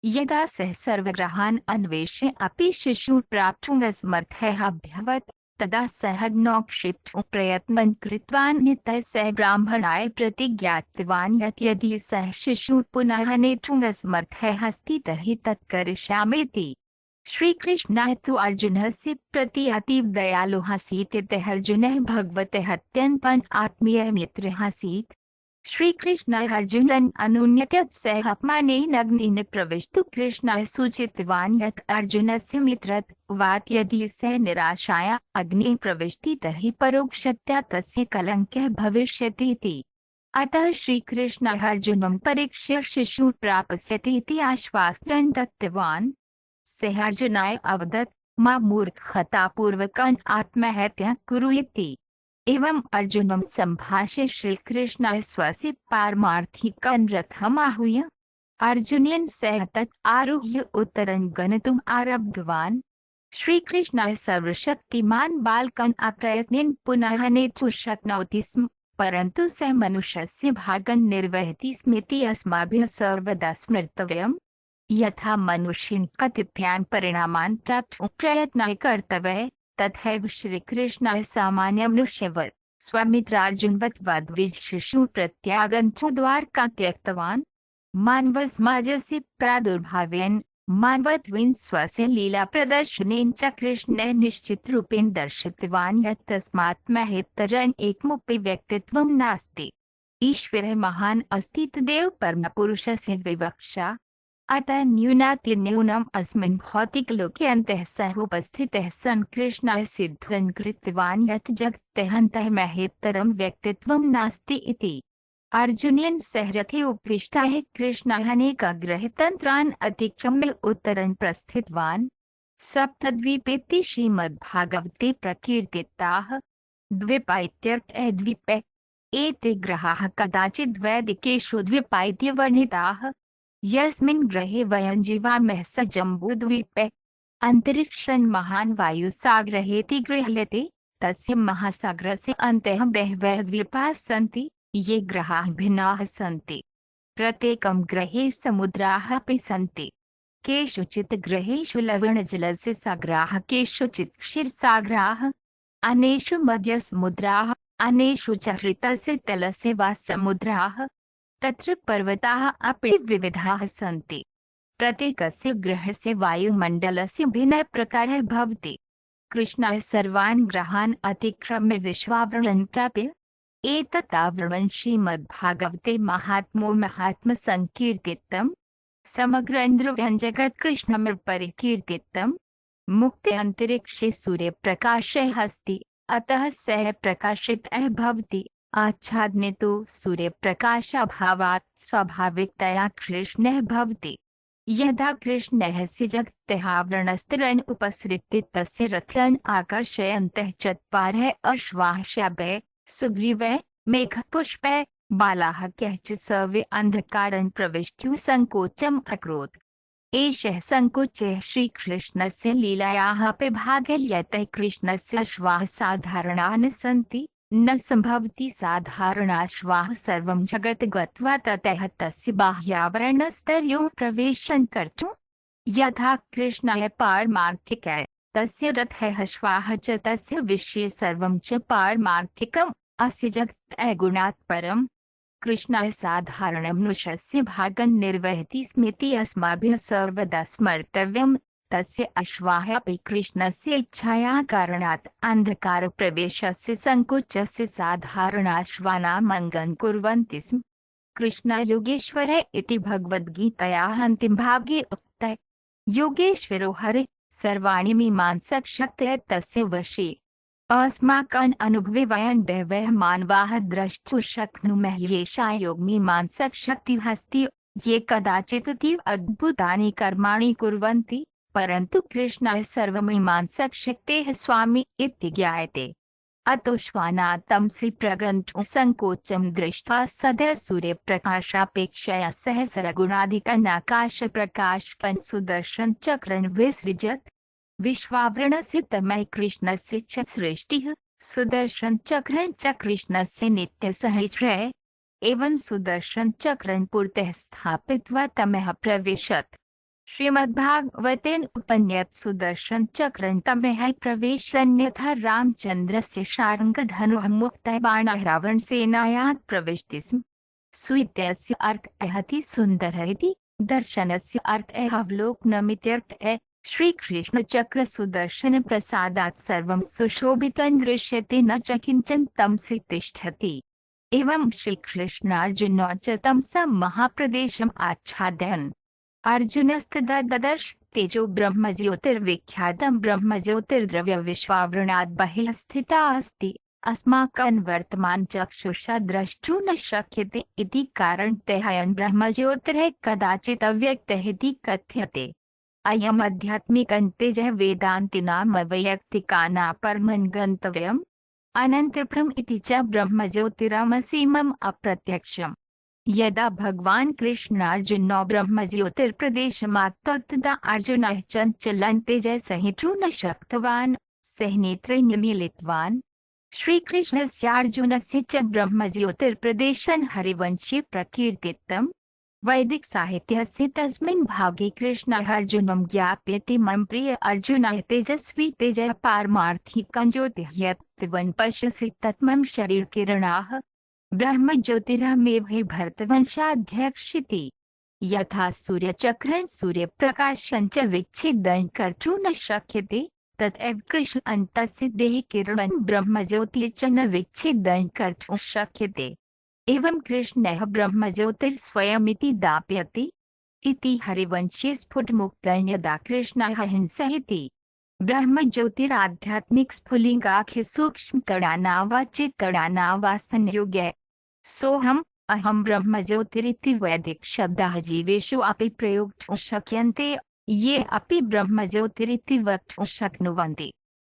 यदा सः सर्वग्रहान् अन्वेष्य अपि शिशुः प्राप्तुं असमर्थः अभवत् तदा सः नौक्षिप्तुं प्रयत्नं कृतवान्। सः ब्राह्मणाय प्रतिज्ञातवान् यत् यदि सः शिशुः पुनः नेतुम् असमर्थः अस्ति तर्हि तत् करिष्यामीति। श्रीकृष्णः तु अर्जुनस्य प्रति अतीव दयालुः आसीत्। यतः अर्जुनः भगवतः अत्यन्तम् आत्मीयः मित्रः आसीत्। श्रीकृष्णः अर्जुनन् अनुनयत् यत् सः अपमानेन अग्निं प्रविष्टु। कृष्णः सूचितवान् यत् अर्जुनस्य मित्रत्वात् यदि सः निराशाया अग्निं प्रविशति तर्हि परोक्षतया तस्य कलङ्कः भविष्यति इति। अतः श्रीकृष्णः अर्जुनं परीक्ष्य शिशुः प्राप्स्यति इति आश्वासनं दत्तवान्। सः अर्जुनाय अवदत् मा मूर्खतापूर्वकम् आत्महत्यां कुरु इति। एवं अर्जुनं सम्भाष्य श्रीकृष्णः स्वस्य पारमार्थिकं रथम् आहूय अर्जुनेन सह तत् आरुह्य उत्तरं गन्तुम् आरब्धवान्। श्रीकृष्णः सर्वशक्तिमान् बालकम् अप्रयत्नेन पुनः नेतुं शक्नोति स्म, परन्तु सः मनुष्यस्य भागं निर्वहति स्मिति अस्माभिः सर्वदा स्मर्तव्यम्। यथा मनुष्येन कतिपयान् परिणामान् प्राप्तुं प्रयत्नः कर्तव्यः तथैव श्रीकृष्णः सामान्यमनुष्यवत् स्वमित्रार्जुनवत् वद्विजशिशुः प्रत्यागन्तुं द्वारकां त्यक्तवान्। मानवसमाजस्य प्रादुर्भावेन मानवत्वेन स्वस्य लीलाप्रदर्शनेन च कृष्णः निश्चितरूपेण दर्शितवान् यत् तस्मात् महत्तरम् एकमपि व्यक्तित्वं नास्ति। ईश्वरः महान् अस्ति तदेव परमपुरुषस्य विवक्षा। अतः न्यूनातिन्यूनम् अस्मिन् भौतिकलोके अन्तः सः उपस्थितः सन् कृष्णः सिद्धं कृतवान् यत् जगतः अन्तः महत्तरं व्यक्तित्वं नास्ति इति। अर्जुनेन सह रथे उपविष्टः कृष्णः अनेकाग्रहतन्त्रान् अतिक्रम्य उत्तरं प्रस्थितवान्। सप्तद्वीपेति श्रीमद्भागवते प्रकीर्तिताः द्वीपा इत्यर्थः द्वीपे। एते ग्रहाः कदाचिद् वैदिकेषु द्वीपा इति वर्णिताः। यस्मिन् ग्रहे वयं जीवामः स जम्बूद्वीपे। अन्तरिक्षं महान् वायुसागरहेति गृह्यते। तस्य महासागरस्य अन्तः बहवः द्वीपाः सन्ति। ये ग्रहाः भिन्नाः सन्ति। प्रत्येकं ग्रहे समुद्राः अपि सन्ति। केषुचित् ग्रहेषु लवणजलस्य सागराः केषुचित् क्षीरसागराः। अनेषु मध्यसमुद्राः अनेषु च हृतस्य तलस्य वा समुद्राः। तत्र पर्वताः अपि विविधाः सन्ति। प्रत्येकस्य ग्रहस्य वायुमण्डलस्य भिन्नः प्रकारः भवति। कृष्णः सर्वान् ग्रहान् अतिक्रम्य विश्वावरणं प्राप्य एतत् आवरणं श्रीमद्भागवते महात्म्यो महात्म्यसङ्कीर्तितं। समग्रेन्द्रियं जगत् कृष्णमेव परिकीर्तितं। मुक्ते अन्तरिक्षे सूर्यप्रकाशः अस्ति, अतः सः प्रकाशितः भवति। आच्छादने तु सूर्यप्रकाशाभावात् स्वाभाविकतया कृष्णः भवति। यदा कृष्णः जगतः आवरणस्तरन् उपसृत्य तस्य रथं आकर्षयन्तः चत्वारः अश्वाः शावः सुग्रीवः मेघपुष्पः बालाः च सर्वे अन्धकारं प्रविष्टुं सङ्कोचम् अकरोत्। एषः सङ्कोचः श्रीकृष्णस्य लीलायाः अपि भागः यतः कृष्णस्य अश्वाः साधारणाः न सन्ति। न सम्भवति साधारणाश्वाः सर्वं जगत् गत्वा ततः तस्य बाह्यावरणस्तरयोः प्रवेशं कर्तुं। यथा कृष्णः पारमार्थिकः तस्य रथः अश्वाः च तस्य विषये सर्वं च पारमार्थिकम्। अस्य जगतः गुणात् परम् कृष्णः साधारणमनुष्यस्य भागं निर्वहति स्मिति अस्माभिः सर्वदा स्मर्तव्यम्। तस्य अश्वाः अपि कृष्णस्य इच्छायाः कारणात् अन्धकारप्रवेशस्य सङ्कोचस्य साधारणाश्वानां अङ्गं कुर्वन्ति स्म। कृष्णः योगेश्वरः इति भगवद्गीतायाः अन्तिमभागे उक्तः। योगेश्वरो हरिः सर्वाणि मीमांसकशक्तयः तस्य वशे। अस्माकम् अनुभवे वयं बहवः मानवाः द्रष्टुं शक्नुमः येषा योगमीमांसकशक्तिः अस्ति। ये कदाचित् अतीव अद्भुतानि कर्माणि कुर्वन्ति, परन्तु कृष्णः सर्वमीमांसकशक्तेः स्वामी इति ज्ञायते। अतो श्वानातंसि प्रगन्तुं सङ्कोचं दृष्ट्वा सदा सूर्यप्रकाशापेक्षया सहस्रगुणाधिकम् आकाशप्रकाशकं सुदर्शनचक्रं विसृजत्। विश्वावरणस्य तमः कृष्णस्य च सृष्टिः। सुदर्शनचक्रं च कृष्णस्य नित्यसहचरः। एवं सुदर्शनचक्रं पुरतः स्थापित्वा तमः प्रविशत्। श्रीमद्भागवतेन उपन्यत् सुदर्शन चक्रन्तमेह प्रवेशन्यथा रामचन्द्रस्य शार्ङ्गधनुः मुक्तः बाणः रावणसेनायां प्रविशति स्म। स्वीत्यस्य अर्थः अति सुन्दरः इति, दर्शनस्य अर्थः अवलोकनमित्यर्थः। श्रीकृष्ण चक्र सुदर्शन प्रसादात् सर्वं सुशोभितं दृश्यते न च किञ्चन तमसि तिष्ठति। एवं श्रीकृष्णार्जुनौ च तमसा महाप्रदेशम् आच्छादयन्। अर्जुनस्तदा ददर्श तेजो ब्रह्मज्योतिर्विख्यातं ब्रह्मज्योतिर्द्रव्य विश्वावृणात् बहिः स्थिता अस्ति, अस्माकं वर्तमान चक्षुषा द्रष्टुं न शक्यते इति कारणतः अयं ब्रह्मज्योतिः कदाचित् अव्यक्तः इति कथ्यते। अयम् आध्यात्मिकं तेजः वेदान्तिनां अवैयक्तिकानां परमं गन्तव्यम् अनन्तरम् इति च ब्रह्मज्योतिरमसीमम् अप्रत्यक्षम्। यदा भगवान् कृष्णार्जुनौ ब्रह्मज्योतिर्प्रदेशमागतौ तदा अर्जुनः चञ्चलं तेजः सहितुं न शक्तवान्, सः नेत्रैः निमीलितवान्। श्रीकृष्णस्यार्जुनस्य च ब्रह्मज्योतिर्प्रदेशं हरिवंशे प्रकीर्तितम्। वैदिक साहित्यस्य तस्मिन् भागे कृष्णः अर्जुनं ज्ञापयति मम प्रिय अर्जुनः तेजस्वी तेजः पारमार्थिकं ज्योतिः यत् त्वं पश्यसि तत् शरीरकिरणाः ब्रह्मज्योतिरमेव हि भरतवंशाध्यक्षिति। यथा सूर्यचक्रं सूर्यप्रकाशं च विच्छेदनं कर्तुं न शक्यते, तथैव कृष्ण अन्तस्य देहकिरणं ब्रह्मज्योतिः च न विच्छेदनं कर्तुं शक्यते। एवं कृष्णः ब्रह्मज्योतिर्स्वयमिति दापयति इति हरिवंशे स्फुटमुक्तं। यदा कृष्णः हिंसयति ब्रह्मज्योतिराध्यात्मिक स्फुलिङ्गाख्य सूक्ष्मकणानां वा चित्कणानां वा संयोगे सोऽहम् अहं ब्रह्मज्योतिरिति वैदिक शब्दाः जीवेषु अपि प्रयोक्तुं शक्यन्ते, ये अपि ब्रह्मज्योतिरिति वक्तुं शक्नुवन्ति।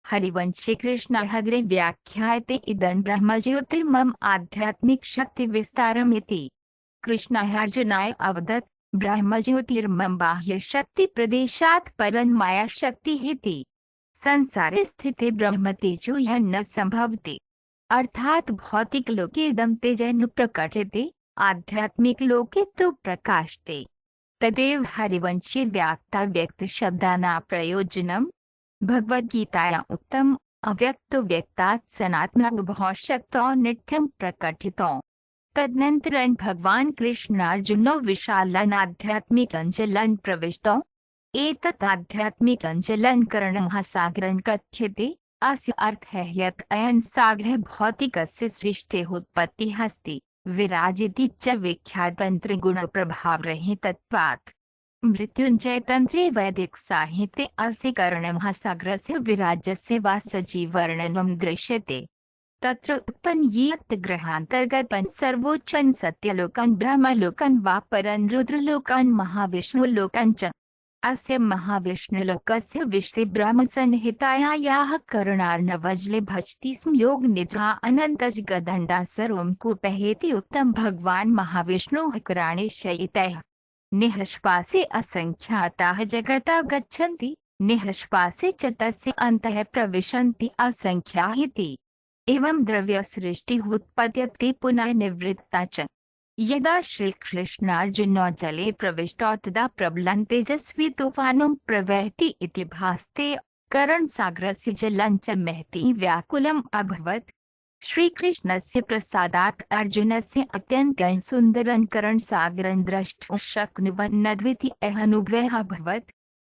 हरिवंशे कृष्णः अग्रे व्याख्यायते इदं ब्रह्मज्योतिर्मम आध्यात्मिक शक्ति विस्तारमिति। कृष्णः अर्जुनाय अवदत् ब्रह्मज्योतिर्मम बाह्य शक्ति प्रदेशात् परं माया शक्तिः इति। संसारे स्थिते ब्रह्म तेजो यः न संभवति, अर्थात भौतिक लोके इदं तेजः न प्रकटते, आध्यात्मिक लोके तु प्रकाशते। तदेव हरिवंशे व्याक्ता व्यक्त शब्दानां प्रयोजनम्। भगवद्गीतायां उक्तम् अव्यक्तो व्यक्तात् सनातनः शक्तो नित्यं प्रकटितो। तदनन्तरं भगवान् कृष्णार्जुनौ विशालं आध्यात्मिकं जलं प्रविष्टौ। एतत् आध्यात्मिकं जलं करणः सागरं कथ्यते। अस्य अर्थः यत् अयं सागरः भौतिकस्य सृष्टेः उत्पत्तिः अस्ति, विराजिति च विख्यातन्त्रिगुणप्रभावरहितत्वात्। मृत्युञ्जय तंत्रे वैदिक साहित्ये अस्य करणः सागरस्य विराजस्य वा सजीवर्णनं दृश्यते। तत्र उत्पन्न यत् ग्रहान्तर्गतं सर्वोच्चं सत्यलोकं ब्रह्मलोकं वा परं रुद्रलोकं महाविष्णुलोकं च। अस्य महाविष्णुलोकस्य विषये ब्रह्मसंहितायाः करणार्णवजले भजति स्म योगनिद्रा अनन्तजगदण्डा सर्वं कूपहेति उक्तं। भगवान् महाविष्णुः कराणे शयितः निःश्वासे असंख्याताः जगता गच्छन्ति, निःश्वासे च तस्य अन्तः प्रविशन्ति असंख्याः इति। एवं द्रव्यसृष्टिः उत्पद्यते पुनः निवृत्ता च। यदा श्रीकृष्णार्जुनौ जले प्रविष्टौ तदा प्रबलं तेजस्वी तूफानं प्रवहति इति भासते। करणसागरस्य जलं च महती व्याकुलम् अभवत्। श्रीकृष्णस्य प्रसादात् अर्जुनस्य अत्यन्तं सुन्दरं करणसागरं द्रष्टुं शक्नुवन्नद्वितीयः अनुभवः अभवत्।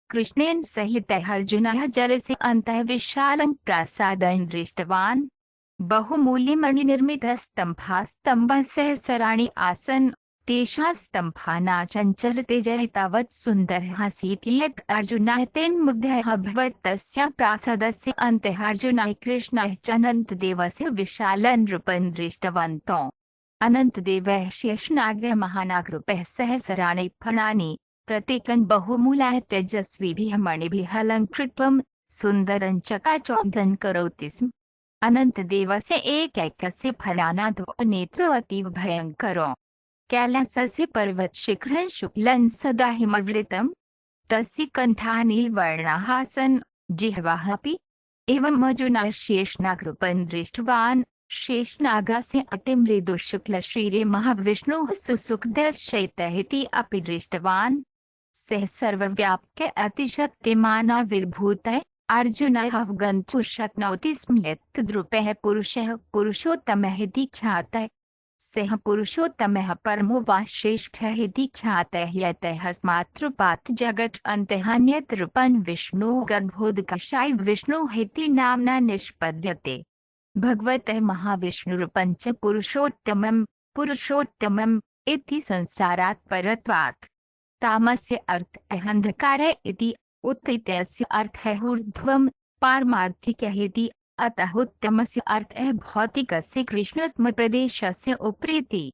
कृष्णेन सहितः अर्जुनः जलस्य अन्तः विशालं प्रासादं दृष्टवान्। बहुमूल्यमणिनिर्मितस्तम्भाः स्तम्भाः सहस्राणि आसन्, तेषां स्तम्भानां चञ्चलतेजः तावत् सुन्दरः आसीत् यत् अर्जुनः तेन मुग्धः अभवत्। तस्य प्रासादस्य अन्तः अर्जुनः कृष्णः च अनन्तदेवस्य विशालं रूपं दृष्टवन्तौ। अनन्तदेवः शेषनागः महानागरूपः सहस्राणि फलानि प्रत्येकं बहुमूलाः तेजस्विभिः मणिभिः अलङ्कृतं सुन्दरं चकाचौन्धं करोति स्म। अनन्तदेवस्य एकैकस्य फलानां नेत्रौ अतीव भयङ्करौ। कैलासस्य पर्वतशिखरं शुक्लं सदा हिमवृतं, तस्य कण्ठाः नीलवर्णाः आसन्, जिह्वाः अपि। एवम् अर्जुनः शेषनागरूपं दृष्टवान्। शेषनागस्य अतिमृदुशुक्लशरीरे महाविष्णुः सुसुखदः शयितः इति अपि दृष्टवान्। सः सर्वव्यापक अतिशक्तिमानाविर्भूतः अर्जुनः अवगन्तुं शक्नोति स्म यत् द्रुपः पुरुषः पुरुषोत्तमः इति ख्यातः सः पुरुषोत्तमः परमो वा श्रेष्ठः इति ख्यातः यतः अस्मात्रूपात् जगत् अन्तः अन्यत् विष्णोः गर्भोदकशाय विष्णुः इति नाम्ना निष्पद्यते। भगवतः महाविष्णुरुपञ्च पुरुषोत्तमम् इति संसारात् परत्वात्। तामस्य अर्थः अन्धकारः इति उत्तमस्य अर्थः ऊर्ध्वं पारमार्थिकः इति अतः उत्तमस्य अर्थः भौतिकस्य कृष्णोत्तमप्रदेशस्य उपरीति।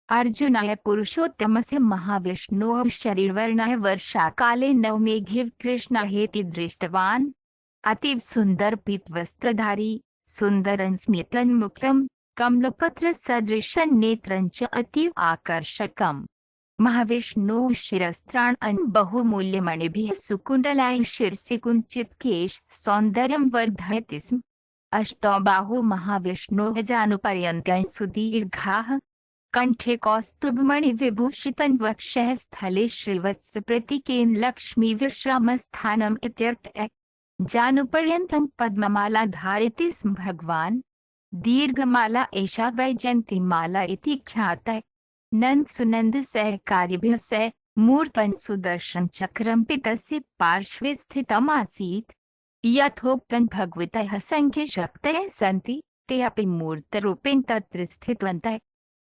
अर्जुनाय पुरुषोत्तमस्य महाविष्णोः शरीरवर्णः वर्षाकाले नवमेघे कृष्णः इति दृष्टवान्। अतीव सुन्दर पीतवस्त्रधारी सुन्दरं स्मितन्मुखं कमलपत्रसदृशं नेत्रं च अतीव आकर्षकम्। महाविष्णोः शिरस्त्राणं बहुमूल्यमणिभिः सुकुण्डलैः शिरसि कुञ्चित् केश सौन्दर्यं वर्धयति स्म। अष्टौ बाहु महाविष्णोः जानुपर्यन्तं सुदीर्घाः कण्ठे कौस्तुभमणिविभूषितं वक्षः स्थले श्रीवत्सप्रतीकेन लक्ष्मीविश्रामस्थानम् इत्यर्थः। जानुपर्यन्तं पद्ममाला धारयति स्म भगवान्। दीर्घमाला एषा वैजयन्तीमाला इति ख्यातः। नन्द सुनन्द सहकारिभिः सह मूर्तन् सुदर्शन चक्रं पितस्य पार्श्वे स्थितम् आसीत्। यथोक्तं भगवतः संख्यशक्तयः सन्ति ते अपि मूर्तरूपेण तत्र स्थितवन्तः।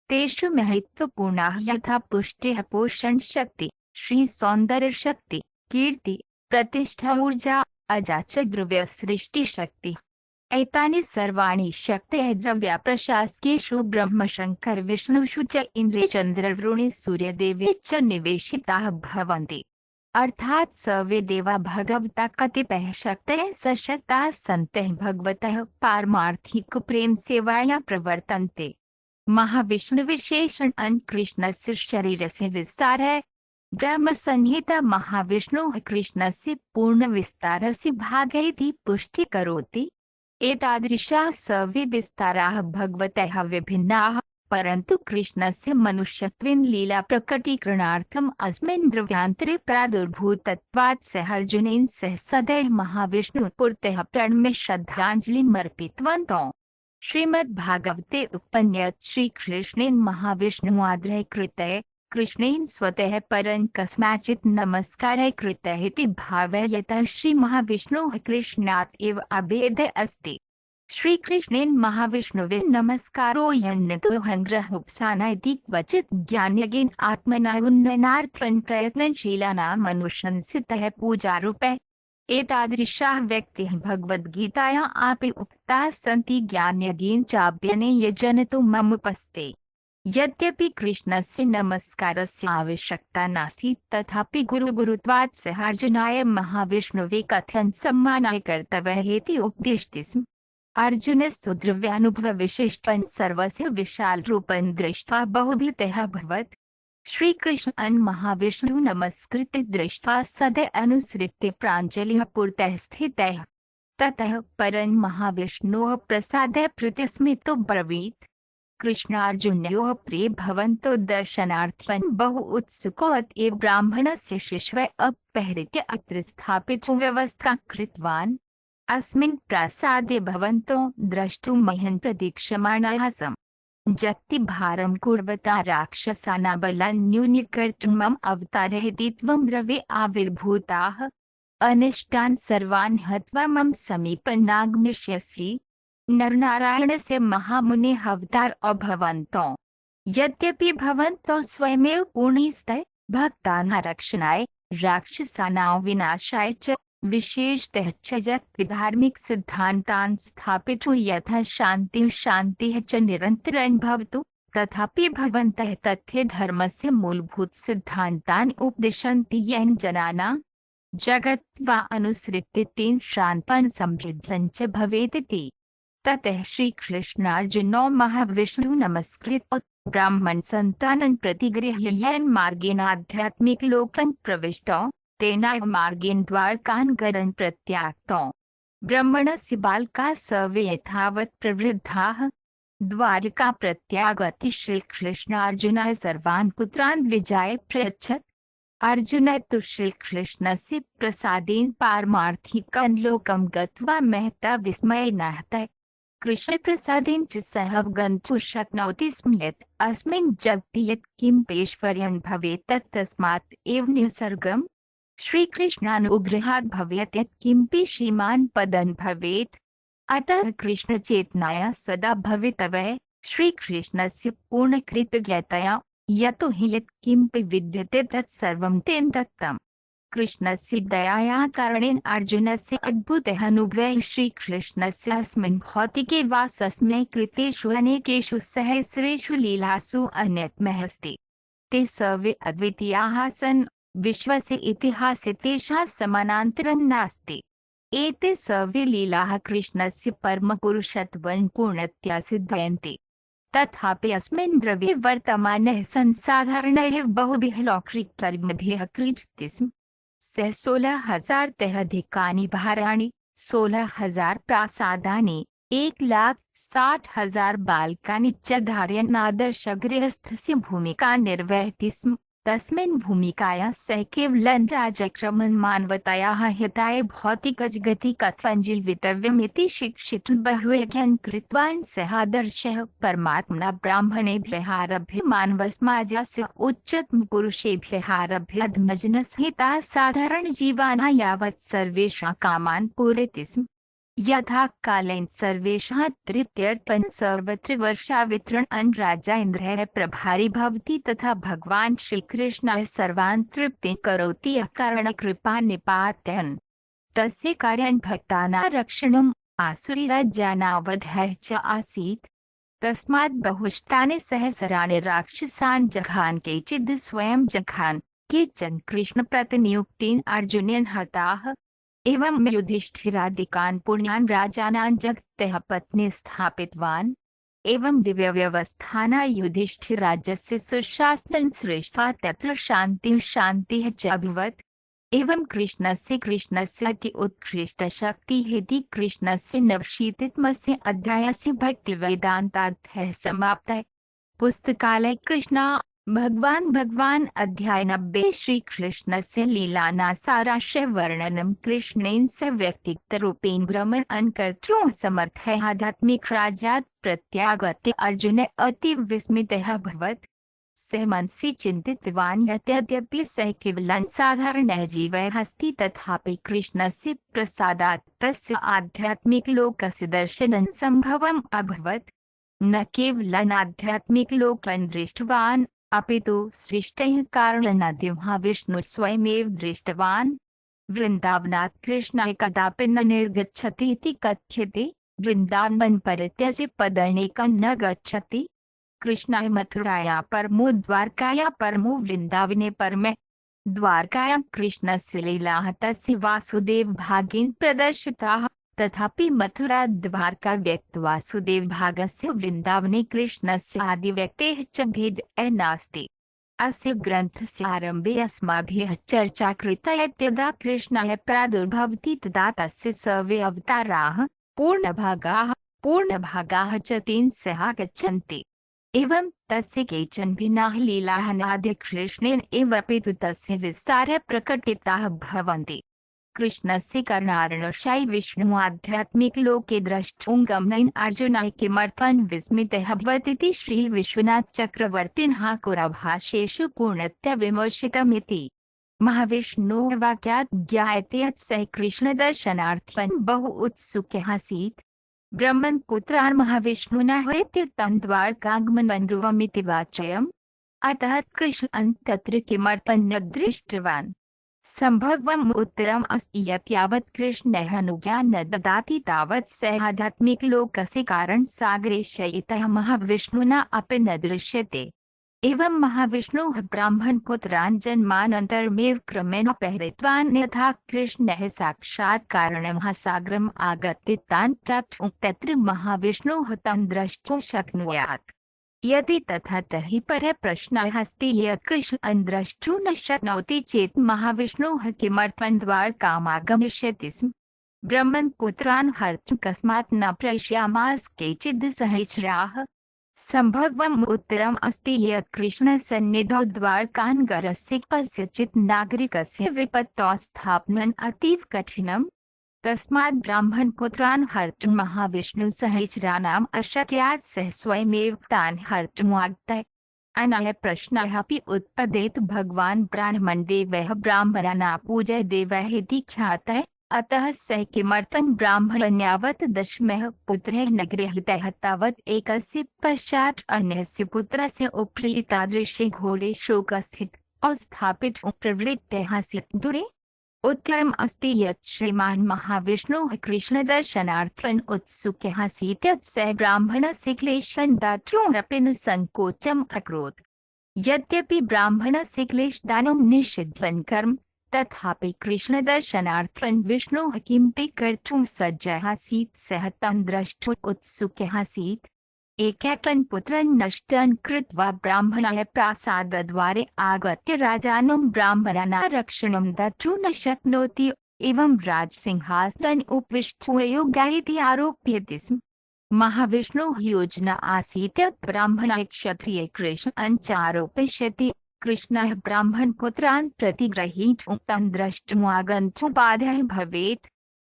तेषु महत्त्वपूर्णाः यथा पुष्टिः पोषणशक्ति श्री सौन्दर्यशक्ति कीर्ति प्रतिष्ठा ऊर्जा अजा च द्रव्यसृष्टिशक्ति। एतानि सर्वाणि शक्तयः द्रव्यप्रशासकेषु ब्रह्मशङ्कर विष्णुषु च इन्द्रे चन्द्रवरुणे सूर्यदेवे च निवेशिताः भवन्ति। अर्थात् सर्वे देवा भगवता कतिपय शक्तयः सशक्ताः सन्तः भगवतः पारमार्थिक प्रेम सेवाया प्रवर्तन्ते। महाविष्णुविशेषण कृष्णस्य शरीरस्य विस्तारः। ब्रह्म संहिता महाविष्णुः कृष्णस्य पूर्णविस्तारस्य भागः इति पुष्टिकरोति। एतादृशाः सर्वे विस्ताराः भगवतः विभिन्नाः परन्तु कृष्णस्य मनुष्यत्वेन लीला प्रकटीकरणार्थम् अस्मिन् द्रव्यान्तरे प्रादुर्भूतत्वात् सः अर्जुनेन सह सदैव महाविष्णुं पुरतः प्रणम्य श्रद्धाञ्जलिम् अर्पितवन्तौ। श्रीमद्भागवते उपन्यत् श्रीकृष्णेन महाविष्णुमादरः कृतः कृष्णेन स्वतः परं कस्माचित् नमस्कारः कृतः इति भावः यतः श्रीमहाविष्णुः कृष्णात् एव अभेदः अस्ति। श्रीकृष्णेन महाविष्णुवे नमस्कारो यन्नतोऽहङ्ग्रहोपसाना इति क्वचित् ज्ञानयज्ञेन आत्मना उन्नयनार्थं प्रयत्नशीलानाम् अनुशंसितः पूजारूपः। एतादृशाः व्यक्तिः भगवद्गीतायां अपि उक्ताः सन्ति ज्ञानयज्ञेन चाप्यने यजनतो ममुपस्ते। यद्यपि कृष्णस्य नमस्कारस्य आवश्यकता नासीत् तथापि गुरुत्वात् सः अर्जुनाय महाविष्णुवे कथं सम्मानाय कर्तव्यः इति उपदिशति स्म। अर्जुनस्तु द्रव्यानुभवविशिष्टं सर्वस्य विशालरूपं दृष्ट्वा बहुभीतः अभवत्। श्रीकृष्णं महाविष्णुं नमस्कृत्य दृष्ट्वा सदैव अनुसृत्य प्राञ्जलिः पुरतः स्थितः। ततः परं महाविष्णोः प्रसादः प्रतिस्मितो ब्रवीत्। कृष्णार्जुनयोः प्रिय भवन्तो दर्शनार्थं बहु उत्सुको अतएव ब्राह्मणस्य शिशवे अपहृत्य अत्र स्थापितुं व्यवस्था कृतवान्। अस्मिन् प्रासादे भवन्तो द्रष्टुं मह्यं प्रतीक्षमाणाः सम्। जगति भारं कुर्वता राक्षसानां बलं न्यूनीकर्तुं मम अवतारः इति त्वं द्रवे आविर्भूताः। अनिष्टान् सर्वान् हत्वा मम समीपं नागमिष्यसि। नरनारायणस्य महामुनेः अवतार अभवन्तौ। यद्यपि भवन्तौ स्वयमेव पूर्णैस्तः भक्तानां रक्षणाय राक्षसानां विनाशाय च विशेषतः च जगति धार्मिक सिद्धान्तान् स्थापितुं यथा शान्तिः च निरन्तरं भवतु तथापि भवन्तः तथ्य धर्मस्य मूलभूत सिद्धान्तान् उपदिशन्ति येन जनानां जगत् वा अनुसृत्य तेन शान्तं समृद्धं च भवेदिति। ततः श्रीकृष्णार्जुनौ महाविष्णुं नमस्कृत्य ब्राह्मण संतानं प्रतिगृह्य येन मार्गेण आध्यात्मिकलोकं प्रविष्टौ तेनैव मार्गेण द्वारकानगरं प्रत्यागतौ। ब्राह्मणस्य बालकाः सर्वे यथावत् प्रवृद्धाः। द्वारका प्रत्यागत्य श्रीकृष्णार्जुनाय सर्वान् पुत्रान् विजाय प्रयच्छत्। अर्जुन तु श्रीकृष्णस्य प्रसादेन पारमार्थिकं लोकं गत्वा महता विस्मयेनाहतः। कृष्णप्रसादेन च सः गन्तुं शक्नोति स्म यत् अस्मिन् जगति यत् किमपीश्वर्यं भवेत् तत्तस्मात् एव निसर्गम् श्रीकृष्णानुग्रहात् भवेत् यत् किमपि श्रीमान् पदं भवेत्। अतः कृष्णचेतनाया सदा भवितव्य श्रीकृष्णस्य पूर्णकृतज्ञतया, यतो हि यत् किमपि विद्यते तत्सर्वं तेन दत्तम्। कृष्णस्य दयाया कारणेन अर्जुनस्य अद्भुतः अनुग्रहः श्रीकृष्णस्य अस्मिन् भौतिके वासस्मै कृतेषु अनेकेषु सहस्रेषु लीलासु अन्यतमः अस्ति। ते सर्वे अद्वितीयाः सन् विश्वस्य इतिहासे तेषां समानान्तरं नास्ति। एते सर्वे लीलाः कृष्णस्य परमपुरुषत्वं पूर्णतया सिद्धयन्ति। तथापि अस्मिन् द्रव्ये वर्तमानः संसाधारणैः बहुभिः लौकिककर्मभिः क्रीडति स्म। सः 16,000 अधिकानि भाराणि, 16,000 प्रासादानि, 1,60,000 बालकानि च धारयन् आदर्शगृहस्थस्य भूमिकां निर्वहति स्म। तस्मिन् भूमिकायां सः केवलं राजक्रमन् मानवतायाः हिताय भौतिकजगति कथं जीवितव्यमिति शिक्षितुं बहुयज्ञं कृतवान्। सः आदर्शः परमात्मना ब्राह्मणेभ्यः आरभ्य मानवसमाजस्य उच्चतम पुरुषेभ्यः आरभ्य अधमजनसहिताः साधारणजीवानां यावत् सर्वेषां कामान् पूरयति स्म। यथा कालेन सर्वेषां तृप्त्यर्थं सर्वत्र वर्षावितरणं राजा इन्द्रः प्रभारी भवति, तथा भगवान् श्रीकृष्णः सर्वान् तृप्तिं करोति अकारणकृपानिपात्यन्। तस्य कार्यं भक्तानां रक्षणम् आसुरीराज्यानावधः च आसीत्। तस्मात् बहुष्टानि सहस्राणि राक्षसान् जघान, केचिद् स्वयं जघान, केचन कृष्णप्रतिनियुक्तेन अर्जुनेन हताः। एवं युधिष्ठिरादिकान् पुण्यान् राजानां जगतः पत्नी स्थापितवान्। एवं दिव्यव्यवस्थाना युधिष्ठिराज्यस्य सुशासनं सृष्ट्वा तत्र शान्तिः च अभवत्। एवं कृष्णस्य अति उत्कृष्टशक्तिः इति कृष्णस्य नवशीतितमस्य अध्यायस्य भक्तिवेदान्तार्थः समाप्तः। पुस्तकालय कृष्णा भगवान अध्याय 90 श्री कृष्णस्य लीलानां सारांशः वर्णनं कृष्णेन स व्यक्तिगतरूपेण भ्रमणं कर्तुं समर्थः आध्यात्मिक राजात् प्रत्यागत्य अर्जुनः अतीव विस्मितः अभवत्। सः मनसि चिन्तितवान् यत् यद्यपि सः केवलं साधारणः जीवः अस्ति, तथापि कृष्णस्य प्रसादात् तस्य आध्यात्मिकलोकस्य दर्शनं सम्भवम् अभवत्। न केवलं आध्यात्मिकलोकं दृष्टवान्, अपितु सृष्टेः कारणाद् महाविष्णुः स्वयमेव दृष्टवान्। वृन्दावनात् कृष्णः कदापि न निर्गच्छति इति कथ्यते। वृन्दावनं परित्यज्य पदनेकं न गच्छति। कृष्णः मथुरायां परमो, द्वारकायां परमो, वृन्दावने परमे। द्वारकायां कृष्णस्य लीलाः तस्य वासुदेव भागेन प्रदर्शिताः, तथापि मथुरा द्वारका व्यक्तवासुदेव भागस्य वृन्दावने कृष्णस्य आदिव्यक्तेः च भेदः नास्ति। अस्य ग्रन्थस्य आरम्भे अस्माभिः चर्चा कृता यत् यदा कृष्णः प्रादुर्भवति तदा तस्य सर्वे अवताराः पूर्णभागाः च तेन सह गच्छन्ति। एवं तस्य केचन भिन्नाः लीलाः नाद्य कृष्णेन एव अपितु तस्य विस्तारः प्रकटिताः भवन्ति। कृष्णस्य कारणानुसाय विष्णु आध्यात्मिकलोके द्रष्टुं गमनेन अर्जुनः किमर्थं विस्मितः अभवत् इति श्री विश्वनाथ चक्रवर्तिनः कुरभाष्येषु पूर्णतया विमर्शितमिति। महाविष्णोः वाक्यात् ज्ञायते यत् सः कृष्णदर्शनार्थं बहु उत्सुकः आसीत्। ब्रह्मपुत्रान् महाविष्णुना हरेत्युक्तं द्वारकागमनमन्ध्रुवमिति वाच्यम्। अतः कृष्णं तत्र किमर्थं न दृष्टवान्। संभवम् उत्तरम् अस्ति यत् यावत् कृष्णः अनुज्ञां न ददाति तावत् सः आध्यात्मिकलोकस्य कारणसागरे शयितः महाविष्णुना अपि न दृश्यते। एवं महाविष्णुः ब्राह्मणपुत्रान् जन्मानन्तरमेव क्रमेण अपहृतवान्, यथा कृष्णः साक्षात् कारणमहासागरम् आगत्य तान् प्राप्तुं तत्र महाविष्णुः तं द्रष्टुं शक्नुयात्। यदि तथा तर्हि परः प्रश्नः अस्ति यत् कृष्णं द्रष्टुं न शक्नोति चेत् महाविष्णुः किमर्थं द्वारकामागमिष्यति स्म। ब्रह्मपुत्रान् हर्तुं कस्मात् न प्रेषयामास केचिद् सहचराः। संभवम् उत्तरम् अस्ति यत् कृष्णसन्निधौ द्वारकानगरस्य कस्यचित् नागरिकस्य विपत्तौ स्थापनम् अतीव कठिनम्। तस्मात् ब्राह्मणपुत्रान् हर्तुं महाविष्णुसहचराणाम् अशक्यात् सः स्वयमेव तान् हर्तुमागतः। अनया प्रश्नः अपि उत्पद्येत भगवान् ब्राह्मणदेवः ब्राह्मणानां पूज्य देवः इति ख्यातः। अतः सः किमर्थं ब्राह्मणन्यावत् दशमः पुत्रः न गृहीतः तावत् एकस्य पश्चात् अन्यस्य पुत्रस्य उपरि एतादृशे घोरे शोकस्थितौ स्थापितुं प्रवृत्तः आसीत्। दूरे उत्तरम् अस्ति यत् श्रीमान् महाविष्णुः कृष्णदर्शनार्थम् उत्सुकः आसीत् यत् सः ब्राह्मणस्य क्लेशं दातुमपि न सङ्कोचम् अकरोत्। यद्यपि ब्राह्मणस्य क्लेशदानं निषिद्धं कर्म, तथापि कृष्णदर्शनार्थं विष्णुः किमपि कर्तुं सज्जः आसीत्। सः तं द्रष्टुम् उत्सुकः आसीत्। एकैकं पुत्रं नष्टं कृत्वा ब्राह्मणः प्रासादद्वारे आगत्य राजानं ब्राह्मणानां रक्षणं दातुं न शक्नोति, एवं राजसिंहासने उपविष्टुं योग्यः इति आरोप्यते स्म। महाविष्णुः योजना आसीत् यत् ब्राह्मणः क्षत्रिये कृष्णं च आरोपयिष्यति। कृष्णः ब्राह्मणपुत्रान् प्रतिगृहीतुं तं द्रष्टुम् आगन्तुं बाध्यः भवेत्।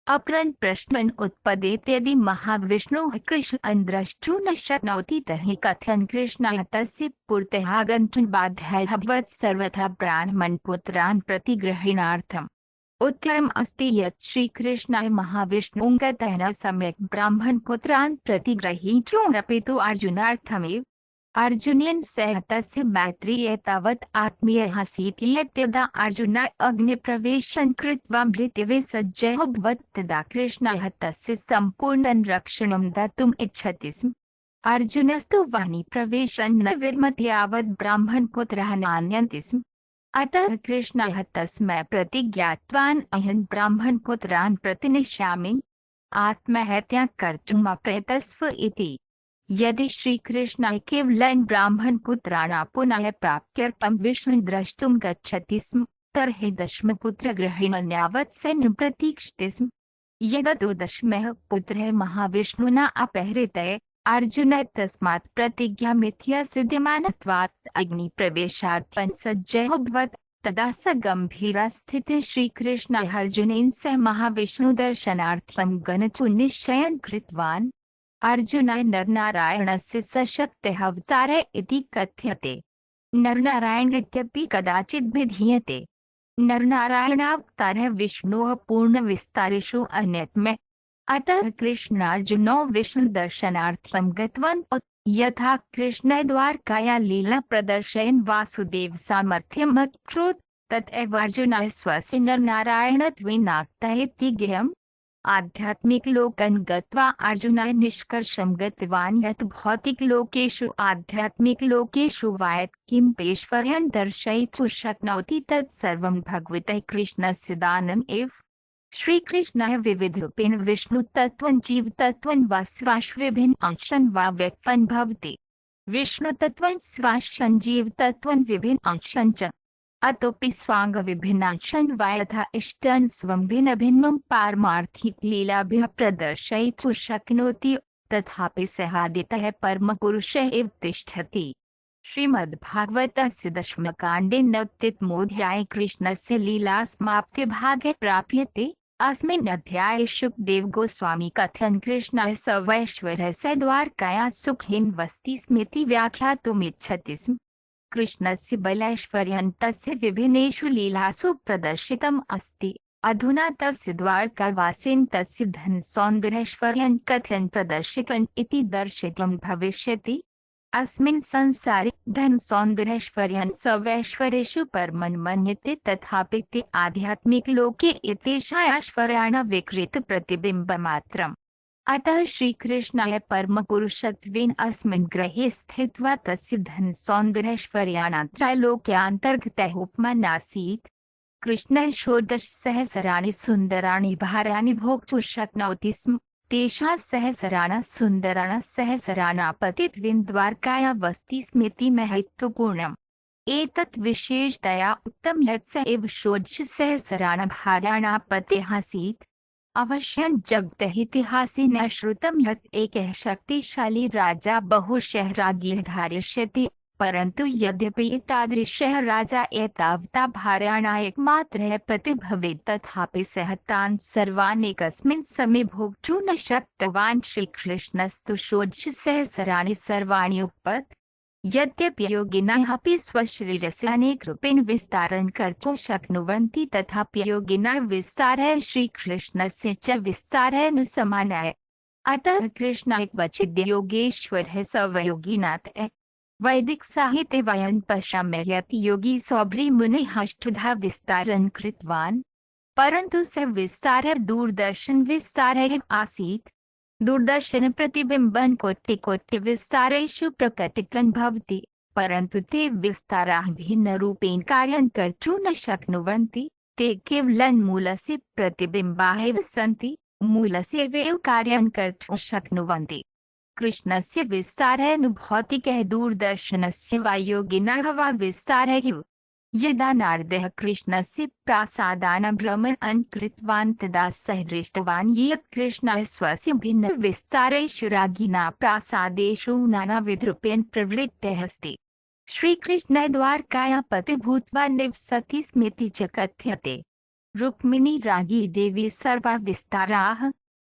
अपरं प्रश्नः उत्पद्येत यदि महाविष्णुः कृष्णं द्रष्टुं न शक्नोति तर्हि कथं कृष्णः तस्य पुरतः आगन्तुं बाध्यः अभवत् सर्वथा ब्राह्मणपुत्रान् प्रतिगृह्णार्थम्। उत्तरम् अस्ति यत् श्रीकृष्णः महाविष्णुं गतः न सम्यक् ब्राह्मणपुत्रान् प्रतिगृहीतुम् अपि तु अर्जुनार्थमेव। अर्जुनेन सह तस्य मैत्री एतावत् आत्मीयः आसीत् यत् यदा अर्जुनः अग्निप्रवेशं कृत्वा मृत्युवे सज्जः अभवत् तदा कृष्णः तस्य सम्पूर्णं रक्षणं दातुम् इच्छति स्म। अर्जुनस्तु वाणीप्रवेशं न विरमति यावत् ब्राह्मणपुत्रः नान्यन्ति स्म। अतः कृष्णः तस्मै प्रतिज्ञातवान् अहं ब्राह्मणपुत्रान् प्रतिनिष्यामि, आत्महत्या कर्तुम् अप्रयतस्व इति। यदि श्रीकृष्णः केवलं ब्राह्मणपुत्राणां पुनः प्राप्त्यर्थं विष्णुं द्रष्टुं गच्छति स्म तर्हि दशमपुत्रग्रहणं यावत् सः न प्रतीक्षते स्म। यदा तु दशमः पुत्रः महाविष्णुना अपहृतः अर्जुनः तस्मात् प्रतिज्ञामिथ्या सिद्ध्यमानत्वात् अग्निप्रवेशार्थं सज्जः अभवत्। तदा स गम्भीरस्थितिः श्रीकृष्णः अर्जुनेन सह महाविष्णुदर्शनार्थं गन्तुं निश्चयं कृतवान्। अर्जुनः नरनारायणस्य सशक्तः अवतारः इति कथ्यते। नरनारायण इत्यपि कदाचित् भिधीयते। नरनारायणावतारः विष्णोः पूर्णविस्तारेषु अन्यतमः। अतः कृष्णार्जुनौ विष्णुदर्शनार्थं गतवन्तौ। यथा कृष्णः द्वारकायां लीला प्रदर्शयन् वासुदेव सामर्थ्यम् अकरोत्, तथैव अर्जुनः स्वस्य नरनारायणत्वेनाक्तः इति ज्ञेयम्। आध्यात्मिकलोकं गत्वा अर्जुनः निष्कर्षं गतवान् यत् भौतिकलोकेषु आध्यात्मिकलोकेषु वा यत् किमपीश्वर्यं दर्शयितुं शक्नोति तत् सर्वं भगवतः कृष्णस्य दानम् एव। श्रीकृष्णः विविधरूपेण विष्णुतत्त्वं जीवतत्त्वं वा स्वाश्विभिन्न अंशं वा व्यक्तं भवति। विष्णुतत्त्वं स्वांशं जीवतत्त्वं विभिन्न अंशं च। अतोपि स्वाङ्गविभिन्नांशं वा यथा इष्टं स्वं भिन्न भिन्नं पारमार्थिकलीलाभिः प्रदर्शयितुं शक्नोति, तथापि सः आदितः परमपुरुषः एव तिष्ठति। श्रीमद्भागवतस्य दशमकाण्डे नवतितमोऽध्याये कृष्णस्य लीलासमाप्तिभागः प्राप्यते। अस्मिन् अध्याये शुकदेवगोस्वामी कथयन् कृष्णः सवैश्वर्यस्य द्वारकायां सुखेन वसति स्मिति व्याख्यातुमिच्छति स्म। कृष्णस्य बलैश्वर्यं तस्य विभिन्नेषु लीलासु प्रदर्शितम् अस्ति। अधुना तस्य द्वारकावासीन् तस्य धनसौन्दर्यैश्वर्यं कथं प्रदर्शितम् इति दर्शितं भविष्यति। अस्मिन् संसारे धनसौन्दर्यैश्वर्यं सर्वैश्वर्येषु परमं मन्यते, तथापि ते आध्यात्मिकलोके एतेषां ऐश्वर्याणां विकृतप्रतिबिम्बमात्रम्। अतः श्रीकृष्णः परमपुरुषत्वेन अस्मिन् ग्रहे स्थित्वा तस्य धनसौन्दर्यैश्वर्याणां त्रैलोक्यान्तर्गतः उपमन् आसीत्। कृष्णः 16,000 सुन्दराणि भाराणि भोक्तुं शक्नोति स्म। तेषां सहस्राणां सुन्दराणां सहस्राणां पतित्वेन द्वारकायां वसति स्मिति महत्त्वपूर्णम्। एतत् विशेषतया उक्तं यत् स एव 16,000 भार्याणां पतिः आसीत्। अवश्यं जगदितिहासे न श्रुतं यत् एकः शक्तिशाली राजा बहुशः राज्ञः धारयिष्यति, परन्तु यद्यपि एतादृशः राजा एतावता भार्याणां एकमात्रः पतिः भवेत् तथापि सः तान् सर्वान् एकस्मिन् समये भोक्तुं न शक्तवान्। श्रीकृष्णस्तु षोडशसहस्राणि सर्वाणि उक्तवत्। यद्यपि योगिनः अपि स्वशरीरस्य अनेकरूपेण विस्तारं कर्तुं शक्नुवन्ति तथापि योगिनः विस्तारः श्रीकृष्णस्य च विस्तारः न समानः। अतः कृष्णः क्वचिद् योगेश्वरः सर्वयोगिनात्। वैदिक साहित्ये वयं पश्यामः यत् योगी सौभ्री मुनिः अष्टधा विस्तारं कृतवान्, परन्तु सः विस्तारः दूरदर्शन विस्तारः आसीत्। दूरदर्शन प्रतिबिम्बन कोटिविस्तारेषु प्रकटितं भवति, परन्तु ते विस्ताराः भिन्नरूपेण कार्यं कर्तुं न शक्नुवन्ति। ते केवलं मूलस्य प्रतिबिम्बाः एव सन्ति, मूलस्य एव कार्यं कर्तुं शक्नुवन्ति। कृष्णस्य विस्तारः न भौतिकः दूरदर्शनस्य वा योगिनः वा विस्तारः। यदा नारदः कृष्णस्य प्रासादानां भ्रमणं कृतवान् तदा सः दृष्टवान् यत् कृष्णः स्वस्य भिन्नविस्तारेषु राज्ञिनां प्रासादेषु नानाविधरूपेण प्रवृत्तः अस्ति। श्रीकृष्णः द्वारकायां पतिः भूत्वा निवसति स्मिति च कथ्यते। रुक्मिणी राज्ञी देवी सर्वा विस्ताराः।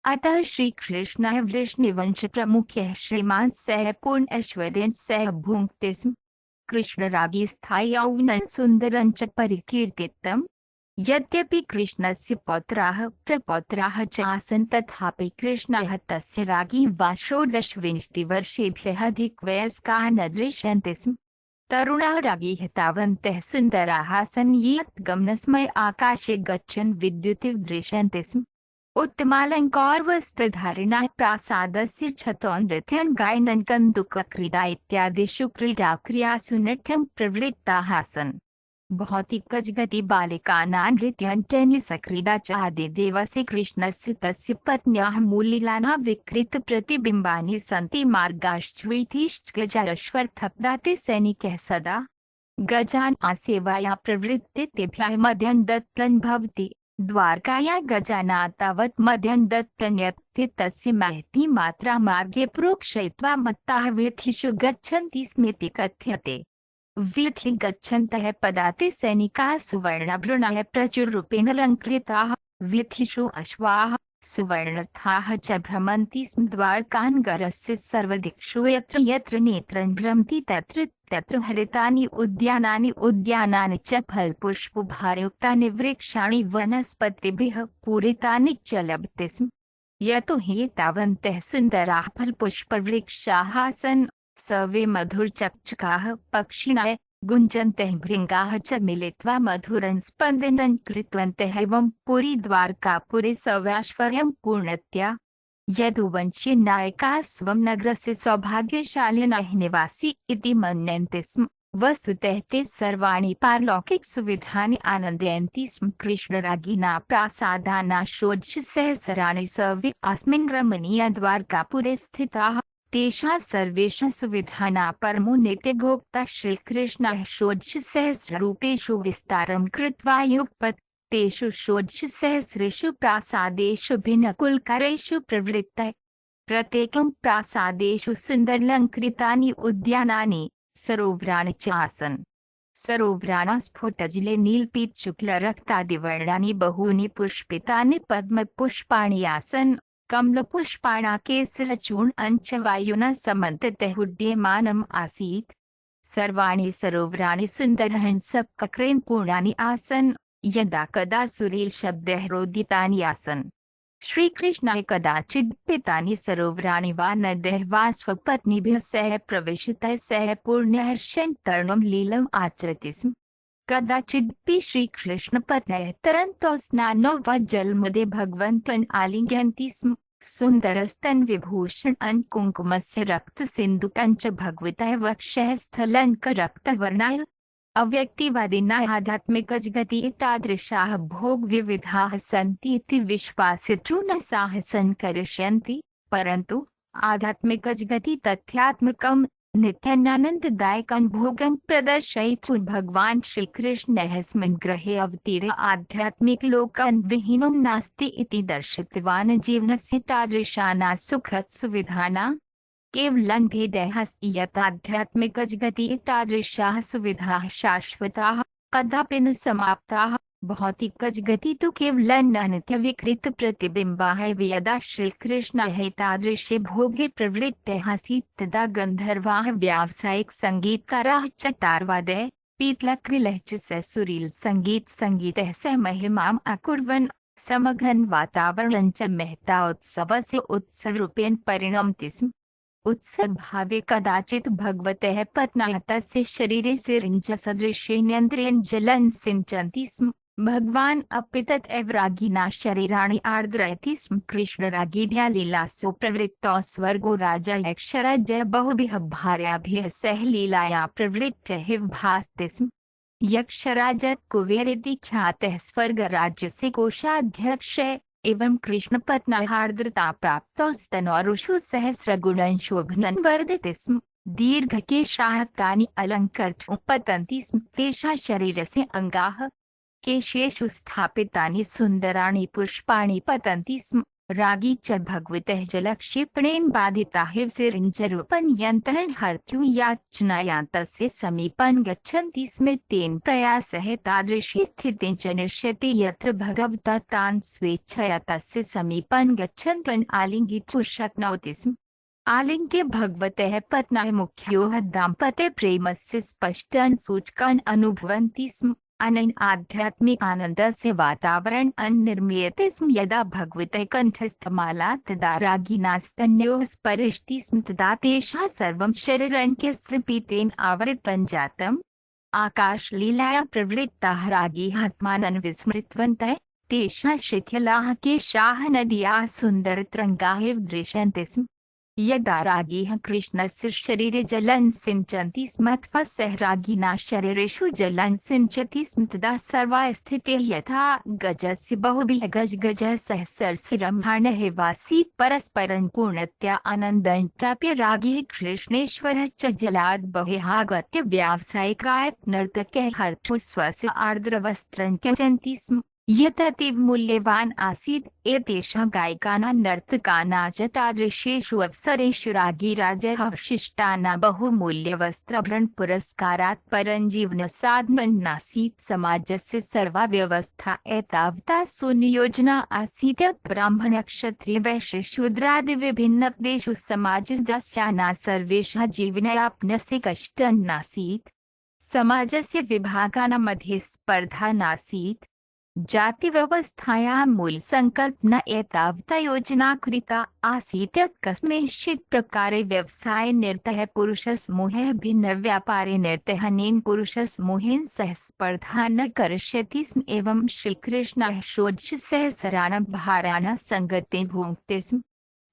अतः श्रीकृष्णः वृषणवंश प्रमुखः श्रीमान् सः पूर्ण ऐश्वर्येण सह भुङ्क्ते स्म। कृष्णराज्ञी स्थायी यौवनं सुन्दरं च परिकीर्तितम्। यद्यपि कृष्णस्य पौत्राः प्रपौत्राः च आसन् तथापि कृष्णः तस्य राज्ञी वा षोडशविंशतिवर्षेभ्यः अधिकवयस्काः न दृश्यन्ते स्म। तरुणाः राज्ञीः तावन्तः सुन्दराः आसन् यत् गमनसमये आकाशे गच्छन् विद्युतिव दृश्यन्ते स्म। उत्तमालङ्कारवस्त्रधारिणः प्रासादस्य छतौ नृत्यं गायनं कन्दुकक्रीडा इत्यादिषु क्रीडाक्रियासु नृत्यं प्रवृत्ताः आसन्। भौतिकजगति बालिकानां नृत्यं टेनिस् क्रीडा च आदिदेवस्य कृष्णस्य तस्य पत्न्याः मूलिलानां विकृतप्रतिबिम्बानि सन्ति। मार्गाश्चैतिश्च गजाश्वत्थपदाति सैनिकः सदा गजान् सेवाया प्रवृत्ते तेभ्यः मद्यं दत्तं भवति। द्वारकाया गजाना तावत् मद्यं दत्तं यत् तस्य महती मात्रा मार्गे प्रोक्षयित्वा मत्ताः वीथिषु गच्छन्ति स्मिति कथ्यते। वीथि गच्छन्तः पदाति सैनिकाः सुवर्णाभरणाः प्रचुररूपेण अलङ्कृताः। वीथिषु अश्वाः सुवर्णरथाः च भ्रमन्ति स्म। द्वारकानगरस्य सर्वदिक्षु यत्र यत्र नेत्रं भ्रमति तत्र तत्र हरितानि उद्यानानि च फलपुष्पभारयुक्तानि वृक्षाणि वनस्पतिभिः पूरितानि च लभते स्म। यतो हि तावन्तः सुन्दराः फलपुष्पवृक्षाः आसन्। सर्वे मधुरचक्षुकाः पक्षिणः गुञ्जन्तः भृङ्गाः च मिलित्वा मधुरं स्पन्दनं कृतवन्तः। एवं पुरी द्वारकापुरे सर्वैश्वर्यं पूर्णतया। यदुवंशीय नायकाः स्वं नगरस्य सौभाग्यशालिनः निवासी इति मन्यन्ते स्म, वस्तुतः ते सर्वाणि पारलौकिकसुविधानि आनन्दयन्ति स्म। कृष्णराज्ञिना प्रासादानां षोडशसहस्राणि सर्वे अस्मिन् रमणीयद्वारकापुरे स्थिताः। तेषां सर्वेषां सुविधानां परमो नित्यभोक्ता श्रीकृष्णः षोडशसहस्ररूपेषु विस्तारं कृत्वा युगपत्। तेषु षोडशसहस्रेषु प्रासादेषु भिन्नकुलकरेषु प्रवृत्तः। प्रत्येकं प्रासादेषु सुन्दरालङ्कृतानि उद्यानानि सरोवराणि च आसन्। सरोवराणां स्फुटजले नीलपीतशुक्लरक्तादिवर्णानि बहूनि पुष्पितानि पद्मपुष्पाणि आसन्। कमलपुष्पाणां केसरचूर्णं च वायुना समन्ततः उड्डयमानम् आसीत्। सर्वाणि सरोवराणि सुन्दरहंसकक्रेण पूर्णानि आसन्। यदा कदा सुरेलशब्दैः रोदितानि आसन्। श्रीकृष्णः कदाचिदपि सरोवराणि वा नद्यः वा स्वपत्नीभिः सह प्रविशतः सह पूर्णहर्षेण तरणं लीलम् आचरति स्म। कदाचिदपि श्रीकृष्णपत्न्यः तरन्तौ स्नानौ वा जलमध्ये भगवन्तं आलिङ्गयन्ति स्म। सुन्दरस्तन विभूषणं कुङ्कुमस्य रक्तसिन्दूकं च भगवतः वक्षः स्थलङ्करक्तवर्णाय। अव्यक्तिवादिनः आध्यात्मिकजगति एतादृशाः भोगविविधाः सन्ति इति विश्वासितुं न साहसं करिष्यन्ति, परन्तु आध्यात्मिकजगति तथ्यात्मकं नित्यानन्ददायकं भोगं प्रदर्शयितुं भगवान् श्रीकृष्णः ग्रहे अवतीर्य आध्यात्मिकलोकं विहीनं नास्ति इति दर्शितवान्। जीवनस्य तादृशानां सुखसुविधानां केवलं भेदः अस्ति यत् आध्यात्मिकजगति तादृशाः सुविधाः शाश्वताः कदापि न समाप्ताः। भौतिकजगति तु केवलं अनित्यविकृत प्रतिबिम्बाः। यदा श्रीकृष्णः तादृशे भोगे प्रवृत्तः आसीत् तदा गन्धर्वाः व्यावसायिक सङ्गीतकाराः चतारवादः पीतलक्रिलः च सुरीलसङ्गीतः सह महिमाम् अकुर्वन् समघन वातावरणं च महता उत्सवस्य उत्सवरूपेण परिणमति स्म। उत्सवभावे कदाचित् भगवतः पत्न्याः तस्य शरीरे सिरिञ्जसदृशेनेन्द्रियेण जलं सिञ्चन्ति स्म। भगवान् अपि तथैव रागिणा शरीराणि आर्द्रयति स्म। कृष्णरागिभ्यः लीलासु प्रवृत्तौ स्वर्गो राजा यक्षराजः बहुभिः भार्याभिः सह लीलायां प्रवृत्तः भासते स्म। यक्षराज कुबेर इति ख्यातः स्वर्गराज्यस्य कोषाध्यक्षः एवं कृष्णपत्न्याः आर्द्रता प्राप्तौ स्तनोरुषु सहस्रगुणं शोभनं वर्धते स्म। दीर्घकेशाः तानि अलङ्कर्तुं पतन्ति स्म। तेषां शरीरस्य अङ्गाः केशेषु स्थापितानि सुन्दराणि पुष्पाणि पतन्ति स्म। रागी च भगवतः जलक्षेपणेन बाधिताः सिरिञ्जरूपं यन्त्रं हर्तुं याचनायां तस्य समीपं गच्छन्ति स्म। तेन प्रयासः तादृशी स्थितिं च निश्यते यत्र भगवता तान् स्वेच्छया तस्य समीपं गच्छन्तः आलिङ्गितुं शक्नोति स्म। आलिङ्ग्य भगवतः पत्न्याः मुख्योः दाम्पत्यप्रेमस्य स्पष्टान् सूचकान् अनुभवन्ति स्म। अनेन आध्यात्मिकानन्दस्य वातावरणं निर्मीयते स्म। यदा भगवतः कण्ठस्थमाला तदा रागिणा स्तन्योः स्परिशति स्म तदा तेषां सर्वं शरीरं केशपीतेन आवृतं जातम्। आकाशलीलायां प्रवृत्ताः रागिः आत्मानं विस्मृतवन्तः। तेषां शिथिलाः केशाः नद्याः सुन्दरतरङ्गाः इव दृश्यन्ते स्म। यदा रागिः कृष्णस्य शरीरे जलं सिञ्चन्ति स्म अथवा सः रागिणा शरीरेषु जलं सिञ्चति स्म तदा सर्वा स्थितिः यथा गजस्य बहुभिः गजगजः सहस्रशिरम्भाणः वासीत्। परस्परं पूर्णतया आनन्दं प्राप्य रागिः कृष्णेश्वरः च जलात् बहिः आगत्य व्यावसायिकाः नर्तकः हर्तुं स्वस्य आर्द्रवस्त्रं त्यजन्ति स्म। यत् अतीव मूल्यवान् आसीत्। एतेषां गायकानां नर्तकानां च तादृशेषु अवसरेषु रागिराजः अवशिष्टानां बहुमूल्यवस्त्राभरणपुरस्कारात् परं जीवनसाधनं नासीत्। समाजस्य सर्वा व्यवस्था एतावता सुनियोजना आसीत् यत् ब्राह्मणक्षत्रियवैश्यशूद्रादिविभिन्नदेषु समाजसदस्यानां सर्वेषां जीवनयापनस्य कष्टं नासीत्। समाजस्य विभागानां मध्ये स्पर्धा नासीत्। जातिव्यवस्थायाः मूलसङ्कल्पना एतावता योजना कृता आसीत् यत् कस्मिंश्चित् प्रकारे व्यवसायनिरतः पुरुषसमूहः भिन्नव्यापारे निरतः अनेन पुरुषसमूहेन सह स्पर्धा न करिष्यति स्म। एवं श्रीकृष्णः षोडशसहस्राणां भाराणां सङ्गतिं भुङ्क्ते स्म।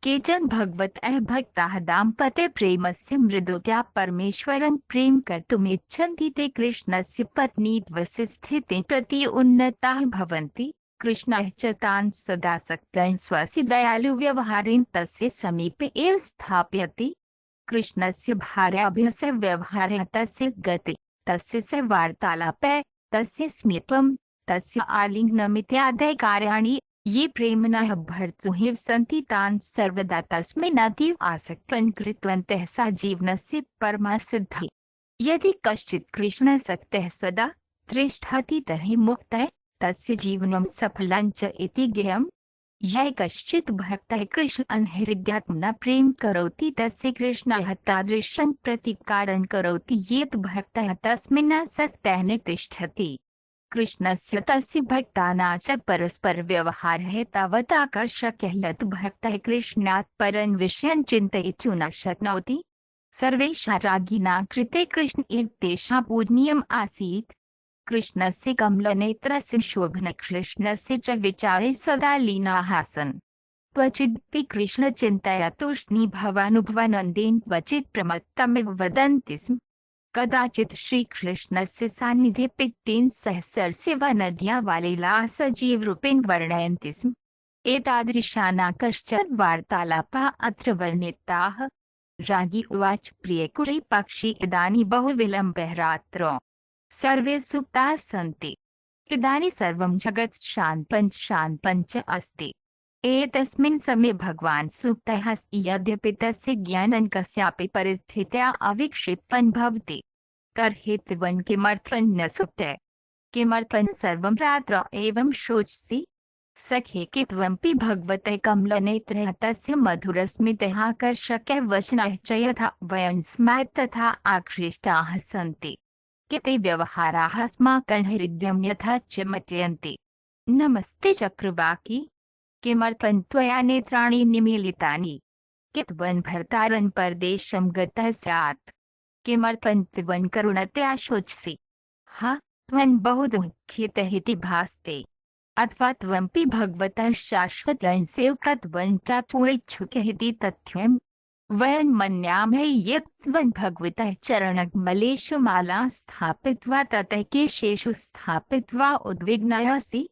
केचन भगवतः भक्ताः दाम्पत्यप्रेमस्य मृदुतया परमेश्वरं प्रेम कर्तुम् इच्छन्ति। ते कृष्णस्य पत्नीत्वस्य स्थितिं प्रति उन्नताः भवन्ति। कृष्णः च तान् सदासक्तान् स्वस्य दयालुव्यवहारेण तस्य समीपे एव स्थापयति। कृष्णस्य भार्याभिः सह व्यवहारः, तस्य गतिः, तस्य सह वार्तालापः, तस्य स्मितं, तस्य आलिङ्गनमित्यादयः कार्याणि ये प्रेम्णः भर्तुः सन्ति तान् सर्वदा तस्मिन् अतीव आसक्तं कृतवन्तः। सा जीवनस्य परमा सिद्धिः। यदि कश्चित् कृष्णासक्तः सदा तिष्ठति तर्हि मुक्तः तस्य जीवनं सफलं च इति ज्ञेयम्। यः कश्चित् भक्तः कृष्णं हृदयात्मना प्रेम करोति तस्य कृष्णः तादृशं प्रतिकारं करोति यत् भक्तः तस्मिन् आसक्तः न तिष्ठति। कृष्णस्य तस्य भक्तानां च परस्पर व्यवहारः तावत् आकर्षकः यत् भक्तः कृष्णात् परं विषयं चिन्तयितुं न शक्नोति। सर्वेषां रागिणां कृते कृष्ण एव तेषां पूजनीयम् आसीत्। कृष्णस्य कमलनेत्रस्य शोभनकृष्णस्य च विचारे सदा लीनाः आसन्। क्वचिदपि कृष्णचिन्तया तूष्णीभवानुभवानन्देन क्वचित् प्रमत्तमिव वदन्ति स्म। कदाचित् श्रीकृष्णस्य सान्निध्ये पित्तेन सह सरसेवा नद्याः वालीलाः सजीवरूपेण वर्णयन्ति स्म। एतादृशानां कश्चन वार्तालापाः अत्र वर्णिताः। रागी उवाच प्रियकुरे पक्षी इदानी बहुविलम्बः रात्रौ सर्वे सुप्ताः सन्ति इदानी सर्वं जगत् शान्तञ्च अस्ति। एतस्मिन् समये भगवान् सुप्तः अस्ति। यद्यपि तस्य ज्ञानं कस्यापि परिस्थित्या अविक्षिप्तं भवति तर्हि त्वं किमर्थं न सुप्तः? किमर्थं सर्वं रात्रौ एवं शोचसि? सखे कि त्वमपि भगवते कमलनेत्रः तस्य मधुरस्मितः आकर्षकः वचनः च यथा वयं स्मः तथा आकृष्टाः सन्ति। किते व्यवहाराः अस्माकं हृदयं यथा चिमटयन्ति। नमस्ते चक्रवाकी, किमर्थं त्वया नेत्राणि निमीलितानि? कि त्वं भर्तारं परदेशं गतः स्यात्? किमर्थं त्वं करुणतया शोचसि? हा, त्वं बहु दुःखितः इति भासते। अथवा त्वमपि भगवतः शाश्वतं सेवकत्वं प्राप्तुमिच्छुकः इति तथ्यम्। वयं मन्यामहे यत् त्वं भगवतः चरणकमलेषु मालां स्थापित्वा ततः केशेषु स्थापित्वा उद्विग्नः असि।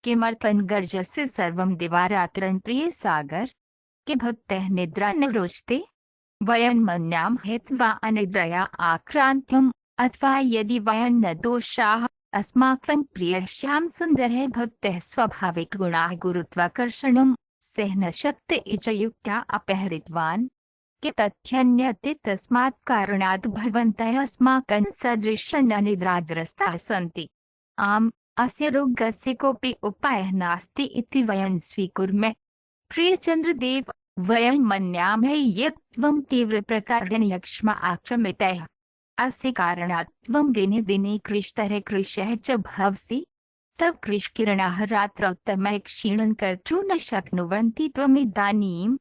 किमर्थं गर्जसि सर्वं दिवारात्रं प्रिय सागर? कि भक्तः निद्रा न रोचते? वयं मन्यामहे त्वा अनिद्रया आक्रान्तम्। अथवा यदि वयं न दोषाः अस्माकं प्रियः श्याम सुन्दरः भक्तः स्वाभाविक गुणाः गुरुत्वाकर्षणं सहन शक्ति च युक्त्या अपहृतवान्। कि तथ्यन्यते तस्मात् कारणात् भवन्तः अस्माकं सदृशं निद्राग्रस्ताः सन्ति। आम्, अस्य रोगस्य कोऽपि उपायः नास्ति इति वयं स्वीकुर्मः। प्रियचन्द्रदेव, वयं मन्यामहे यत् त्वं तीव्रप्रकारेण यक्ष्मा आक्रमितः। अस्य कारणात् त्वं दिने दिने कृशः च भवसि। तव कृशकिरणाः रात्रौ तमः क्षीणं कर्तुं न शक्नुवन्ति। त्वमिदानीम्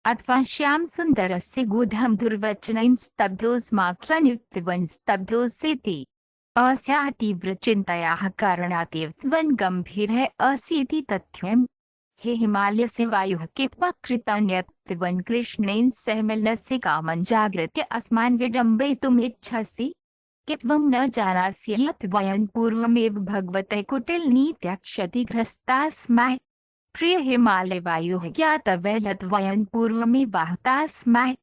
अथवा श्यामसुन्दरस्य गूढं दुर्वचनं स्तब्धोऽस्माकं स्तब्धोऽसीति। अस्याः तीव्रचिन्तयाः कारणादेव त्वं गम्भीरः असि इति तथ्यम्। हे हिमालयस्य वायुः, कित्वा कृतं यत् त्वं कृष्णेन सह मिलनस्य कामं जागृत्य अस्मान् विडम्बयितुमिच्छसि? कि त्वं न जानासि यत् वयं पूर्वमेव भगवतः कुटिलनीत्या क्षतिग्रस्ताः स्मः? प्रिय हिमालयवायुः, ज्ञातव्यः यत् वयं पूर्वमेव आहताः स्मः।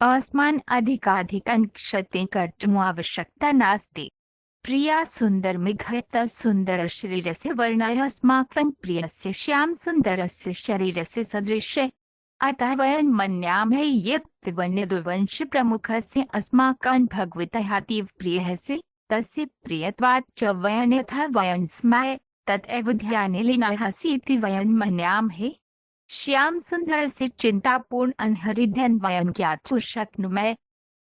अस्मान् अधिकाधिकं क्षतिं कर्तुम् आवश्यकता नास्ति। प्रिया सुन्दरमेघ तव सुन्दरशरीरस्य वर्णः अस्माकं प्रियस्य श्यामसुन्दरस्य शरीरस्य सदृशः। अतः वयं मन्यामहे यत् त्वं यदुवंशप्रमुखस्य अस्माकं भगवतः अतीव प्रियस्य। तस्य प्रियत्वात् च वयं यथा वयं स्मः तथैव ध्याने लीनः असि इति वयं मन्यामहे। श्यामसुन्दरस्य चिन्तापूर्णं हृदयं वयं ज्ञातुं शक्नुमः।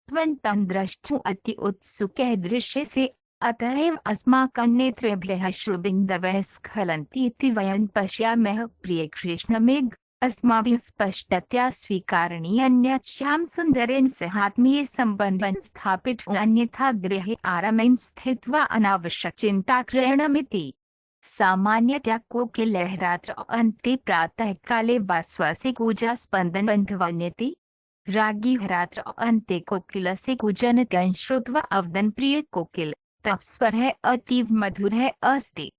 त्वं तं द्रष्टुम् अति उत्सुकः दृश्यसे। अतएव अस्माकं नेत्रेभ्यः अश्रुबिन्दवः स्खलन्ति इति वयं पश्यामः। प्रिय कृष्णमेघ, अस्माभिः स्पष्टतया स्वीकारणीयः अन्यत् श्यामसुन्दरेण सह आत्मीयसम्बन्धं स्थापितुम् अन्यथा गृहे आरामेण स्थित्वा अनावश्यकचिन्ताक्रयणमिति। सामान्यतया कोकिलः रात्रौ अन्ते प्रातःकाले वा स्वस्य कूजस्पन्दनं ध्वन्यति। राज्ञी रात्रौ अन्ते कोकिलस्य कूजनतं श्रुत्वा अवदन् प्रिय कोकिल, तव स्वरः अतीव मधुरः अस्ति।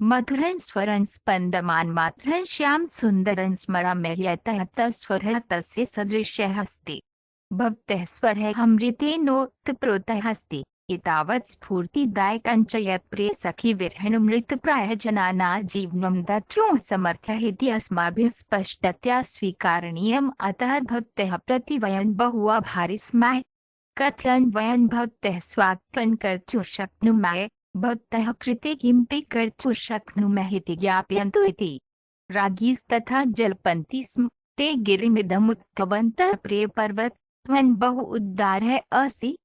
मधुरं स्वरं स्पन्दमान् मात्रं श्यामसुन्दरं स्मरामि यतः तव स्वरः तस्य सदृशः अस्ति। भवतः स्वरः अमृतेनोतप्रोतः अस्ति। एतावत् स्फूर्तिदायकं च यत् प्रियसखी विरहणमृतप्रायः जनानां जीवनं दातुं समर्थः इति अस्माभिः स्पष्टतया स्वीकारणीयम्। अतः भवतः प्रति वयं बहु आभारी स्मः। कथं वयं भवतः स्वागतं कर्तुं शक्नुमः? भवतः कृते किमपि कर्तुं शक्नुमः इति ज्ञापयन्तु इति। रागीस्तथा जल्पन्ति स्म। ते गिरिमिदम् उक्तवन्तः, प्रियपर्वत, त्वं बहु उदारः असि।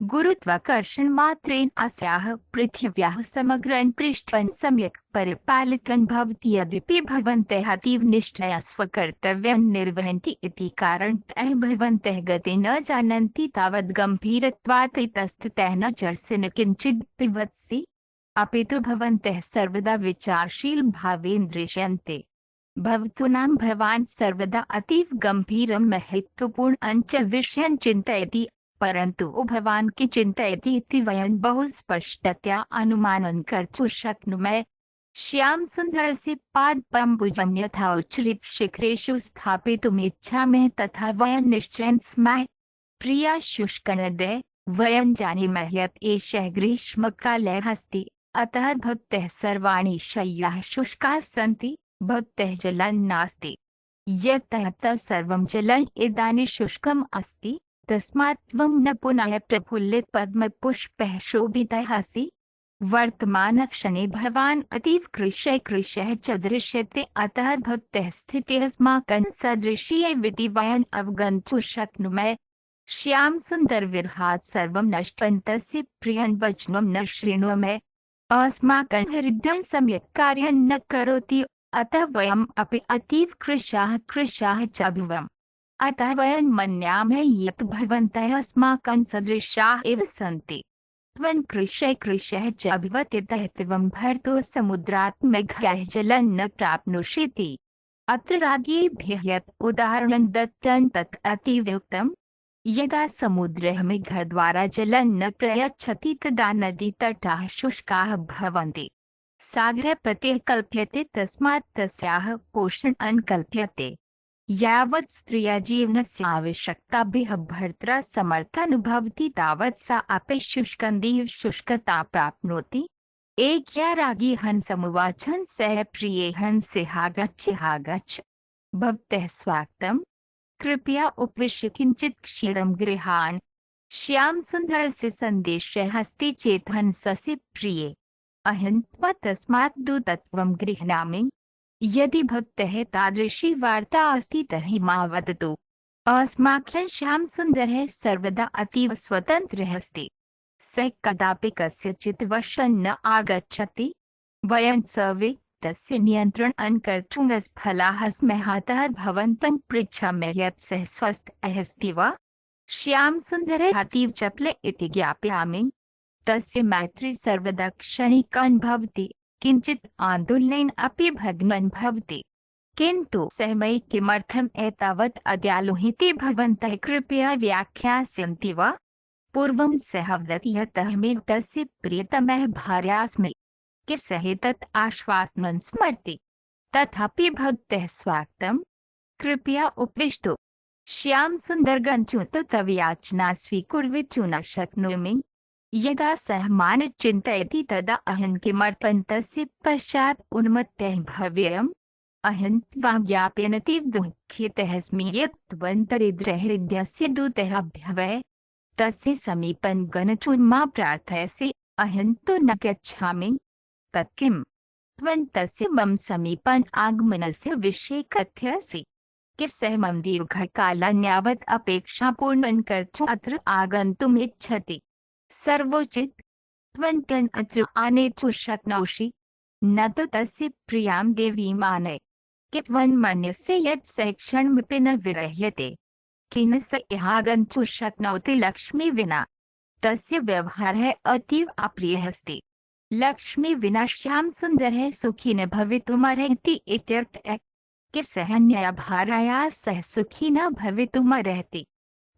गुरुत्वाकर्षणमात्रेण अस्याः पृथिव्याः समग्रं पृष्ठं सम्यक् परिपालितं भवति। यद्यपि भवन्तः अतीव निष्ठया स्वकर्तव्यं निर्वहन्ति इति कारणतः भवन्तः गतिं न जानन्ति तावत् गम्भीरत्वात् इतस्ततः न चर्सि न किञ्चित् पिबत्सि। अपि तु भवन्तः सर्वदा विचारशील भावेन दृश्यन्ते। भवतूनां भवान् सर्वदा अतीव गम्भीरं महत्त्वपूर्णं च विषयं चिन्तयति, परन्तु भवान् कि चिन्तयति इति वयं बहु स्पष्टतया अनुमानं कर्तुं शक्नुमः। श्यामसुन्दरस्य पादपम्बुजं यथा उच्छ्रितशिखरेषु स्थापयितुम् इच्छामः तथा वयं निश्चयेन स्मः। प्रिया शुष्कनदे वयं जानीमः यत् एषः ग्रीष्मकालः अस्ति, अतः भवत्यः सर्वाणि शय्याः शुष्काः सन्ति, भवत्यः जलं नास्ति। यतः सर्वं जलम् इदानीं शुष्कम् अस्ति, तस्मात् त्वं न पुनः प्रफुल्लितपद्मपुष्पैः शोभितः असि। वर्तमानक्षणे भवान् अतीव कृशः च दृश्यते, अतः भवत्यः स्थितिः अस्माकं सदृशी एवेति वयम् अवगन्तुं शक्नुमः। श्यामसुन्दरविरहात् सर्वं नष्टं तस्य प्रियं वचनं न शृणुमः। अस्माकं हृदयं सम्यक् कार्यं न करोति, अतः वयम् अपि अतीव कृशाः च अभवम्। अतः वयं मन्यामः यत् भवन्तः अस्माकं सदृशाः एव सन्ति। त्वं कृशः च अभवत्यतः त्वं भर्तुः समुद्रात् मेघ्याः जलं न प्राप्नोषीति। अत्र राज्ञेभ्यः यत् उदाहरणं दत्तं तत् अतीवयुक्तम्। यदा समुद्रः मेघद्वारा जलं न प्रयच्छति तदा नदीतटाः शुष्काः भवन्ति। सागरः पतिः कल्प्यते, तस्मात् तस्याः पोषणं कल्प्यते। यावत् स्त्रिया जीवनस्य आवश्यकताभिः भर्त्रा समर्थानुभवति तावत् सा अपि शुष्कन्दिः शुष्कता प्राप्नोति। एकया राज्ञी हंसमुवाच, हंसः प्रिये हंसेहागच्छ भवतः स्वागतम्, कृपया उपविश्य किञ्चित् क्षीरं गृहाण। श्यामसुन्दरस्य सन्देशः अस्ति चेत् हंसस्य प्रिये अहं तस्मात् दूतत्वं गृह्णामि। यदि भवतः तादृशी वार्ता अस्ति तर्हि मा वदतु। अस्माकं श्यामसुन्दरः सर्वदा अतीव स्वतन्त्रः अस्ति। सः कदापि कस्यचित् वशं न आगच्छति। वयं सर्वे तस्य नियन्त्रणं कर्तुं असफलाः स्मः, अतः भवन्तं पृच्छामः यत् सः स्वस्थः अस्ति वा। श्यामसुन्दरः अतीव चपलः इति ज्ञापयामि। तस्य मैत्री सर्वदा क्षणिकं भवति, किञ्चित् आन्दोलनेन अपि भग्नं भवति। किन्तु सः मयि किमर्थम् एतावत् अदयालुः इति भवन्तः कृपया व्याख्यास्यन्ति वा। पूर्वं सः वदति यत् अहमेव तस्य प्रियतमः भार्यास्मि, कि सः तत् आश्वासनं स्मरति। तथापि भवतः स्वागतं, कृपया उपविष्टु। श्यामसुन्दरः तव याचना स्वीकुर्वितुं न शक्नोमि। यदा सः मां चिन्तयति तदा अहं किमर्थं तस्य पश्चात् उन्मत्तः भवेयम्। अहं त्वां ज्ञापयन्तीव दुःखितः अस्मि यत् त्वं दरिद्रहृदयस्य दूतः अभवः। तस्य समीपं गन्तुं मा प्रार्थयसि, अहं तु न गच्छामि। तत् किं? त्वं तस्य मम समीपम् आगमनस्य विषये कथयसि, कि सः मम दीर्घकालं यावत् अपेक्षापूर्णं कर्तुम् अत्र आगन्तुम् इच्छति। सर्वोचित त्वं तं अत्र आनेतुं शक्नोषि, न तु तस्य प्रियां देवीम् आनय। कि त्वं मन्यसे यत् सः क्षणमपि न विरह्यते, किं सः आगन्तुं शक्नोति लक्ष्मी विना। तस्य व्यवहारः अतीव अप्रियः अस्ति। लक्ष्मी विना श्यामसुन्दरः सुखी न भवितुमर्हति इत्यर्थः। कि सः अन्यया भार्यया सह सुखी न भवितुमर्हति।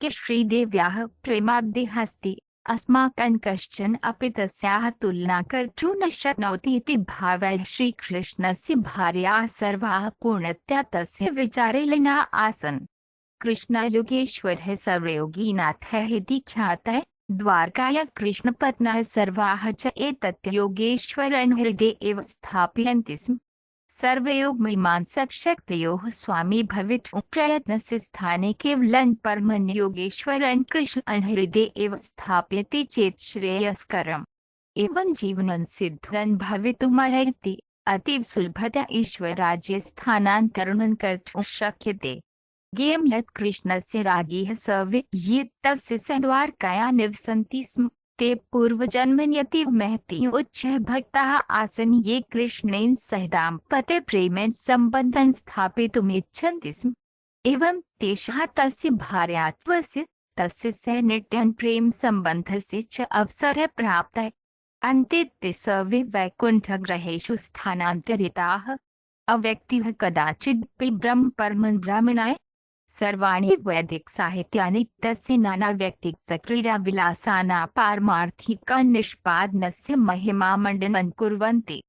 कि श्रीदेव्याः प्रेमाब्धिः अस्ति, अस्माकं कश्चन अपि तस्याः तुलना कर्तुं न शक्नोति इति भावः। श्रीकृष्णस्य भार्याः सर्वाः पूर्णतया तस्य विचारे लीनाः आसन्। कृष्णयोगेश्वरः सर्वयोगीनाथः इति ख्यातः। द्वारकायां कृष्णपत्न्यः सर्वाः च एतत् योगेश्वरं हृदये एव स्थापयन्ति स्म। सर्वयोगमीमांसकशक्तयोः स्वामी भवितुं प्रयत्नस्य स्थाने केवलं परमं योगेश्वरं कृष्णं हृदये एव स्थापयति चेत् श्रेयस्करम्। एवं जीवनं सिद्धं भवितुमर्हति। अतीव सुलभतया ईश्वरराज्ये स्थानान्तरणं कर्तुं शक्यते। ज्ञेयं यत् कृष्णस्य राज्ञीः सर्वे ये तस्य सह द्वारकायां निवसन्ति स्म, ते पूर्वजन्मनि अतीव महती उच्च भक्ताः आसन्, ये कृष्णेन सह दाम्पत्य प्रेमेण सम्बन्धं स्थापयितुम् इच्छन्ति स्म। एवं तेषां तस्य भार्यात्वस्य तस्य सह नित्यं प्रेम सम्बन्धस्य च अवसरः प्राप्तः। अन्ते ते सर्वे वैकुण्ठगृहेषु स्थानान्तरिताः। अव्यक्तिः कदाचिदपि ब्रह्म परमं ब्राह्मणाय। सर्वाणि वैदिकसाहित्यानि तस्य नानाव्यक्तिकक्रीडाविलासानां पारमार्थिकनिष्पादनस्य महिमामण्डनं कुर्वन्ति।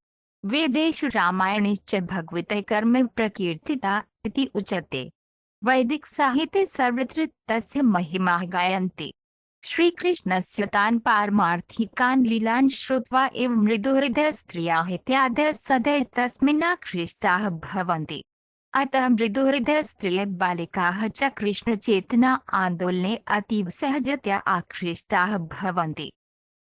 वेदेषु रामायणे च भगवतः कर्म प्रकीर्तिता इति उच्यते। वैदिक साहित्ये सर्वत्र तस्य महिमा गायन्ति। श्रीकृष्णस्य तान् पारमार्थिकान् लीलान् श्रुत्वा एव मृदुहृदय स्त्रियः इत्यादयः सदैव तस्मिन् आकृष्टाः भवन्ति। अतः मृदुहृदय स्त्रियः बालिकाः च कृष्णचेतना आन्दोलने अतीव सहजतया आकृष्टाः भवन्ति।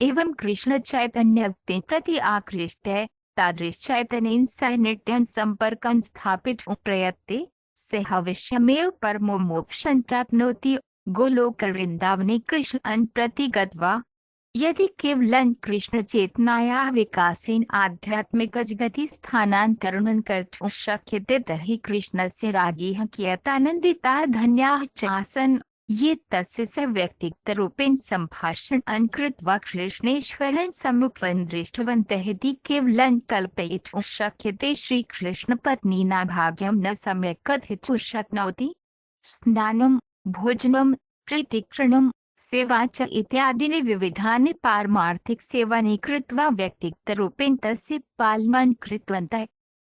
एवं कृष्णचैतन्यं प्रति आकृष्टे तादृशचैतन्येन सह नित्यं सम्पर्कं स्थापितुं प्रयत्ते सः अवश्यमेव परमो मोक्षं प्राप्नोति। गोलोकवृन्दावने कृष्णं प्रति गत्वा यदि केवलं कृष्णचेतनायाः विकासेन आध्यात्मिकजगति स्थानान्तरणं कर्तुं शक्यते तर्हि कृष्णस्य राज्ञः कियतानन्दिताः धन्याः चासन् ये तस्य स व्यक्तिगतरूपेण सम्भाषणं कृत्वा कृष्णेश्वरं सम्मुखं दृष्टवन्तः इति केवलं कल्पयितुं शक्यते। श्रीकृष्णपत्नीना भाग्यं न सम्यक् कथितुं शक्नोति। स्नानं भोजनं प्रीतिकरणं सेवा च इत्यादीनि विविधानि पारमार्थिक सेवानि कृत्वा व्यक्तिगतरूपेण तस्य पालनं कृतवन्तः।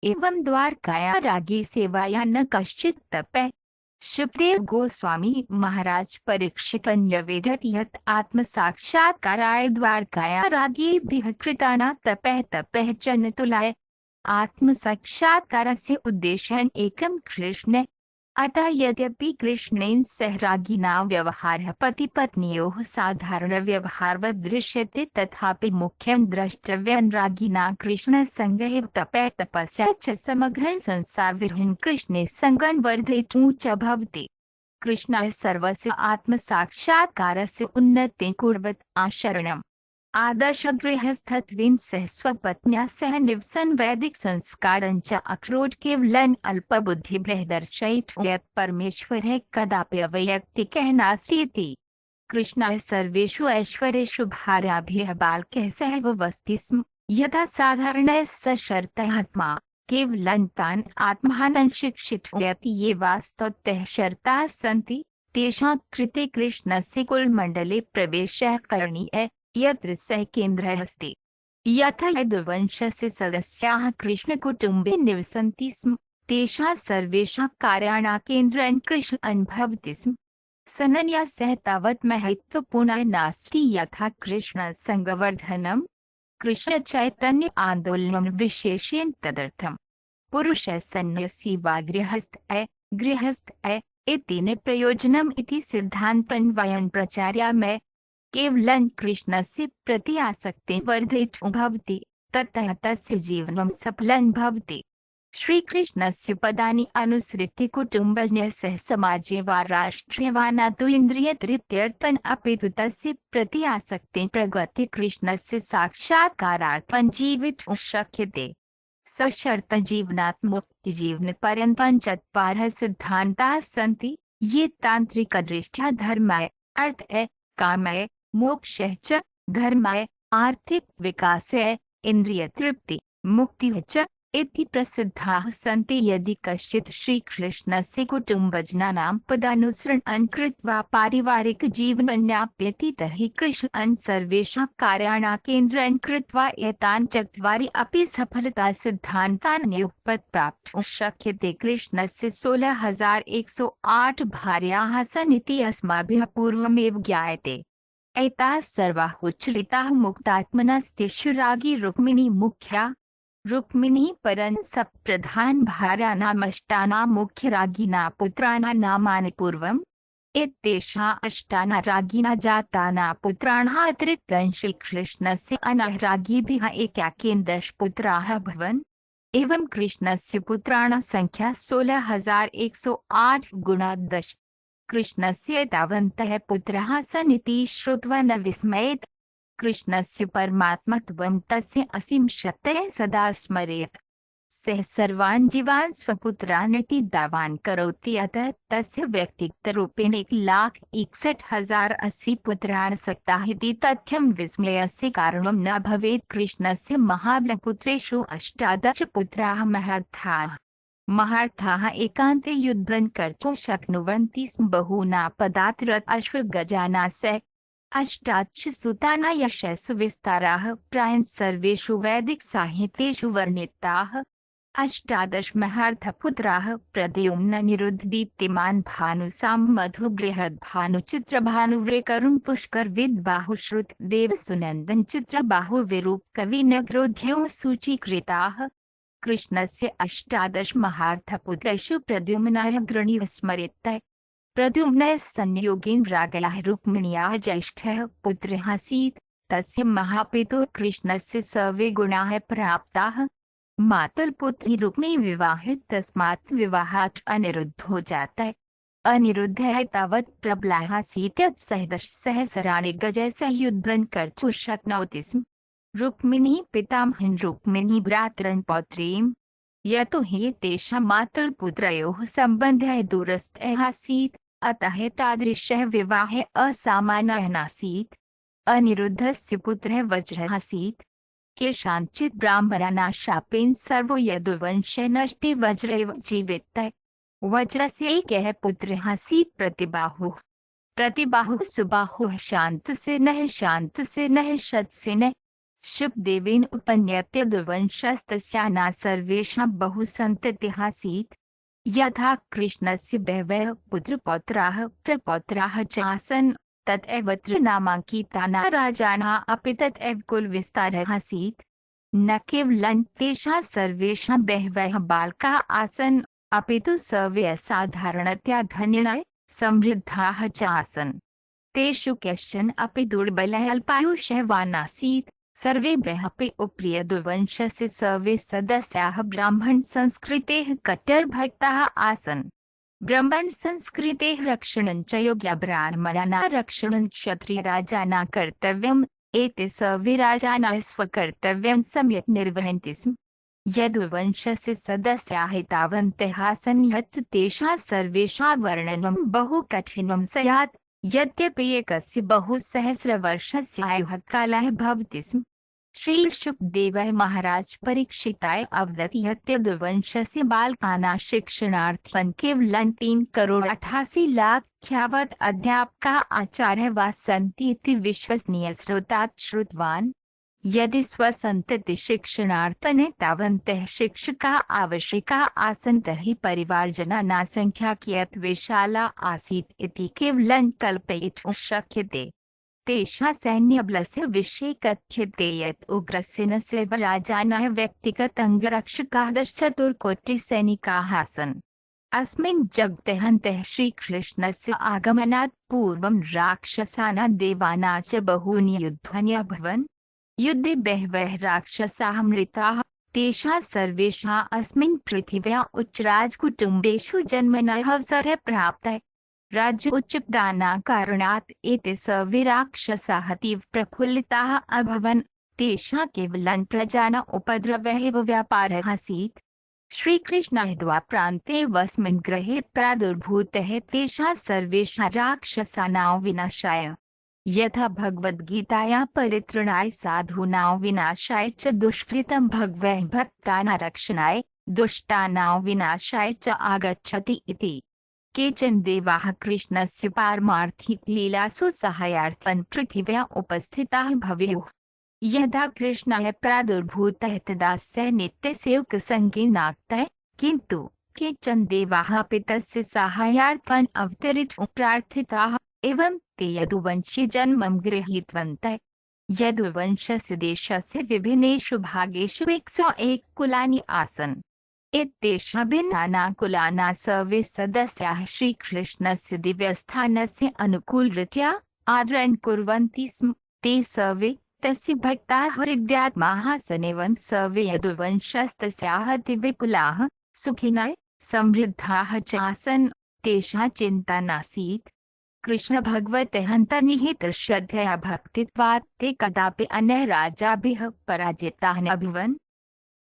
एवं द्वारकाया राज्ञी सेवाया न कश्चित् तपः। सुखदेव गोस्वामी महाराज परीक्षितं न्यवेदयत् यत् आत्मसाक्षात्काराय द्वारकाया राज्ञीभिः कृताना तपः च न तुलाय। आत्मसाक्षात्कारस्य उद्देश्यम् एकं कृष्णे। अतः यद्यपि कृष्णेन सह राज्ञिना व्यवहारः पतिपत्न्योः साधारणव्यवहारवत् दृश्यते तथापि मुख्यं द्रष्टव्यं राज्ञिना कृष्णसङ्गः एव तपस्या च समग्रं संसारविरहं कृष्णे सङ्गं वर्धयितुं च भवति। कृष्णाय सर्वस्य आत्मसाक्षात्कारस्य उन्नतिं कुर्वत् आचरणम् आदर्शगृहस्थत्वेन सह स्वपत्न्या सह निवसन् वैदिक संस्कारं च अकरोत् केवलं अल्पबुद्धिभ्यः दर्शयितुं यत् परमेश्वरः कदापि अवैयक्तिकः नास्ति इति। कृष्णाय सर्वेषु ऐश्वर्येषु भार्याभिः बालकैः सहैव वसति स्म। यथा साधारणः सशर्तः आत्मा केवलं तान् आत्मानं शिक्षितुं यत् ये वास्तवतः शर्ताः सन्ति तेषां कृते कृष्णस्य कुलमण्डले प्रवेशः करणीयः यत्र सः केन्द्रः अस्ति। यथा यदुवंशस्य सदस्याः कृष्णकुटुम्बे निवसन्ति स्म तेषां सर्वेषां कार्याणां केन्द्रं कृष्णः भवति स्म। सनन्या सह तावत् महत्त्वपूर्णः नास्ति यथा कृष्णसङ्गवर्धनं कृष्णचैतन्य आन्दोलनं विशेषेण तदर्थं पुरुषः सन्न्यासी वा गृहस्थः इति न प्रयोजनम् इति सिद्धान्तं वयं प्रचारयामः। केवलं कृष्णस्य प्रति आसक्तिं वर्धयितुं भवति ततः तस्य जीवनं सफलं भवति। श्रीकृष्णस्य पदानि अनुसृत्य कुटुम्बजनैः सह समाजे वा राष्ट्रे वा न तु इन्द्रियतृप्त्यर्थम् अपि तु तस्य प्रति आसक्तिं प्रगत्य कृष्णस्य साक्षात्कारार्थं जीवितुं शक्यते। सशर्तजीवनात् मुक्तिजीवनपर्यन्तं चत्वारः सिद्धान्ताः सन्ति ये तान्त्रिकदृष्ट्या धर्माय अर्थाय कामाय मोक्षः च धर्माय आर्थिक विकासाय इन्द्रियतृप्ति मुक्तिः च इति प्रसिद्धाः सन्ति। यदि कश्चित् श्रीकृष्णस्य कुटुम्बजनानां पदानुसरणं कृत्वा पारिवारिक जीवनं यापयति तर्हि कृष्णः सर्वेषां कार्याणां केन्द्रं कृत्वा एतान् चत्वारि अपि सफलता सिद्धान्तान् युगपत् प्राप्तुं शक्यते। कृष्णस्य 16,108 भार्याः सन् इति अस्माभिः पूर्वमेव ज्ञायते। एताः सर्वाः उच्चरिताः मुक्तात्मनस्तेषु राज्ञी रुक्मिणी मुख्या। रुक्मिणी परं सप्रधान भार्याणामष्टानां मुख्यराज्ञिनां पुत्राणां नामानि पूर्वम् एतेषां अष्टानां राज्ञिना जातानां पुत्राणां अतिरिक्तं श्रीकृष्णस्य अनः राज्ञीभिः एकाकेन 10 पुत्राः अभवन्। एवं कृष्णस्य पुत्राणां संख्या 16,108 गुणा 10। कृष्णस्य तावन्तः पुत्राः सन् इति श्रुत्वा न विस्मयेत्। कृष्णस्य परमात्मत्वं तस्य असीम शक्तया सदा स्मरेत्। सः सर्वान् जीवान् स्वपुत्रान् इति दावान् करोति अतः तस्य व्यक्तिगतरूपेण 1,61,080 पुत्रान् सत्ताः इति तथ्यं विस्मयस्य कारणं न भवेत्। कृष्णस्य महाबलपुत्रेषु 18 पुत्राः महार्थाः एकान्ते युद्धं कर्तुं शक्नुवन्ति स्म। बहूना पदातिरथ अश्वगजाना सह अष्टादश सुताना यशस्सु विस्ताराः प्रायः सर्वेषु वैदिक साहित्येषु वर्णिताः। अष्टादशमहार्थपुत्राः प्रद्युम्न निरुद्ध दीप्तिमान् भानुसाम मधु बृहद्भानु चित्रभानुव्रेकरुण पुष्कर विद्बाहु श्रुत देव सुनंदन चित्रबाहु विरूप कवि नग्रोध्यो सूचीकृताः। कृष्णस्य अष्टादशमहार्थपुत्रेषु प्रद्युम्नः गृणीव स्मरेत्। प्रद्युम्नः संयोगीन्द्रागलः रुक्मिण्याः ज्येष्ठः पुत्रः आसीत्। तस्य महापितुः कृष्णस्य सर्वे गुणाः प्राप्ताः। मातुलपुत्री रुक्मी विवाहित तस्मात् विवाहात् अनिरुद्धो जातः। अनिरुद्धः तावत् प्रबलः आसीत् यत् सहस्राणि गजैः सह युद्धं कर्तुं शक्नोति स्म। रुक्मिणी पितामहन् रुक्मिणी भ्रातरन् पौत्रीं। यतो हि तेषां मातुलपुत्रयोः सम्बन्धः दूरस्थः आसीत्, अतः तादृशः विवाहः असामान्यः नासीत्। अनिरुद्धस्य पुत्रः वज्रः आसीत्। केषाञ्चित् ब्राह्मणानां शापेन सर्वो यदुवंशे नष्टे वज्र एव जीवितः। वज्रस्य एकः पुत्रः आसीत् प्रतिबाहुः। प्रतिबाहुः सुबाहुः शान्तसेनः शान्तसेनः शतसेनः। शुभदेवेन उपन्यत्य दुर्वंशस्तस्याः सर्वेषां बहुसन्ततिः आसीत्। यथा कृष्णस्य बहवः पुत्रपौत्राः प्रपौत्राः च आसन्, तथैव नामाङ्कितानां राजानां अपि तथैव कुलविस्तारः आसीत्। न केवलं तेषां सर्वेषां बहवः बालकाः आसन्, अपि तु सर्वे असाधारणतया धनिनः समृद्धाः च आसन्। तेषु कश्चन अपि दुर्बलः अल्पायुषः वा नासीत्। सर्वेभ्यः अपि उपरि दुर्वंशस्य सर्वे सदस्याः ब्राह्मण संस्कृतेः कट्टरभक्ताः आसन्। ब्राह्मण संस्कृतेः रक्षणं च योग्य ब्राह्मणानां रक्षणं क्षत्रियराजानां कर्तव्यम्। एते सर्वे राजानः स्वकर्तव्यं सम्यक् निर्वहन्ति स्म। यदुवंशस्य सदस्याः तावन्तः आसन् यत् तेषां सर्वेषां वर्णनं बहु कठिनं स्यात्। यद्यपि एकस्य बहुसहस्रवर्षस्य आयुः कालः भवति स्म। श्री शुकदेवः महाराज परीक्षिताय अवदत् यत् यदुवंशस्य बालकानां शिक्षणार्थं केवलं 3,88,00,000 यावत् अध्यापकाः आचार्याः वा सन्ति इति विश्वसनीयस्रोतात् श्रुतवान्। यदि स्वसन्तति शिक्षणार्थं तावन्तः शिक्षकाः आवश्यकाः आसन् तर्हि परिवारजनानां संख्या कियत् विशाला आसीत् इति केवलं कल्पयितुं शक्यते। तेषां सैन्यबलस्य विषये कथ्यते यत् उग्रसेनस्य राजानः व्यक्तिगत अङ्गरक्षकाः 14,000,000 आसन्। अस्मिन् जगतः श्रीकृष्णस्य आगमनात् पूर्वं राक्षसानां देवानां च बहूनि युद्धानि अभवन्। युद्धे बहवः राक्षसाः मृताः। तेषां सर्वेषाम् अस्मिन् पृथिव्याः उच्चराजकुटुम्बेषु जन्मनः अवसरः प्राप्तः। राज्य उच्चपदानां कारणात् एते सर्वे राक्षसाः अतीव प्रफुल्लिताः अभवन्। तेषां केवलं प्रजानाम् उपद्रवः एव व्यापारः आसीत्। श्रीकृष्णः द्वाप्रान्ते वस्मिन् ग्रहे प्रादुर्भूतः तेषां सर्वेषां राक्षसानां विनाशाय। यथा भगवद्गीतायां परित्राणाय साधूनां विनाशाय च दुष्कृतं भगवतः भक्तानां रक्षणाय दुष्टानां विनाशाय च आगच्छति इति। केचन देवाः कृष्णस्य पारमार्थिकलीलासु साहाय्यार्थं पृथिव्यां उपस्थिताः भवेयुः। यदा कृष्णः प्रादुर्भूतः तदा स नित्यसेवकसङ्गीनाक्तः, किन्तु केचन देवाः अपि तस्य साहाय्यार्थम् अवतरितुं प्रार्थिताः। एवं ते यदुवंशी जन्मं गृहीतवन्तः। यदुवंशस्य देशस्य विभिन्नेषु भागेषु 101 कुलानि आसन्। एतेषां भिन्नानां कुलानां सर्वे सदस्याः श्रीकृष्णस्य दिव्यस्थानस्य अनुकूलरीत्या आदरं कुर्वन्ति स्म। ते सर्वे तस्य भक्ताः हृदयात्माः आसन्। एवं सर्वे यदुवंशस्तस्याः दिव्यकुलाः सुखिनः समृद्धाः च आसन्। तेषां चिन्ता नासीत्। कृष्ण भगवतः अन्तर्निहित श्रद्धया भक्तित्वात् ते कदापि अन्यैः राजाभिः पराजिताः न अभवन्।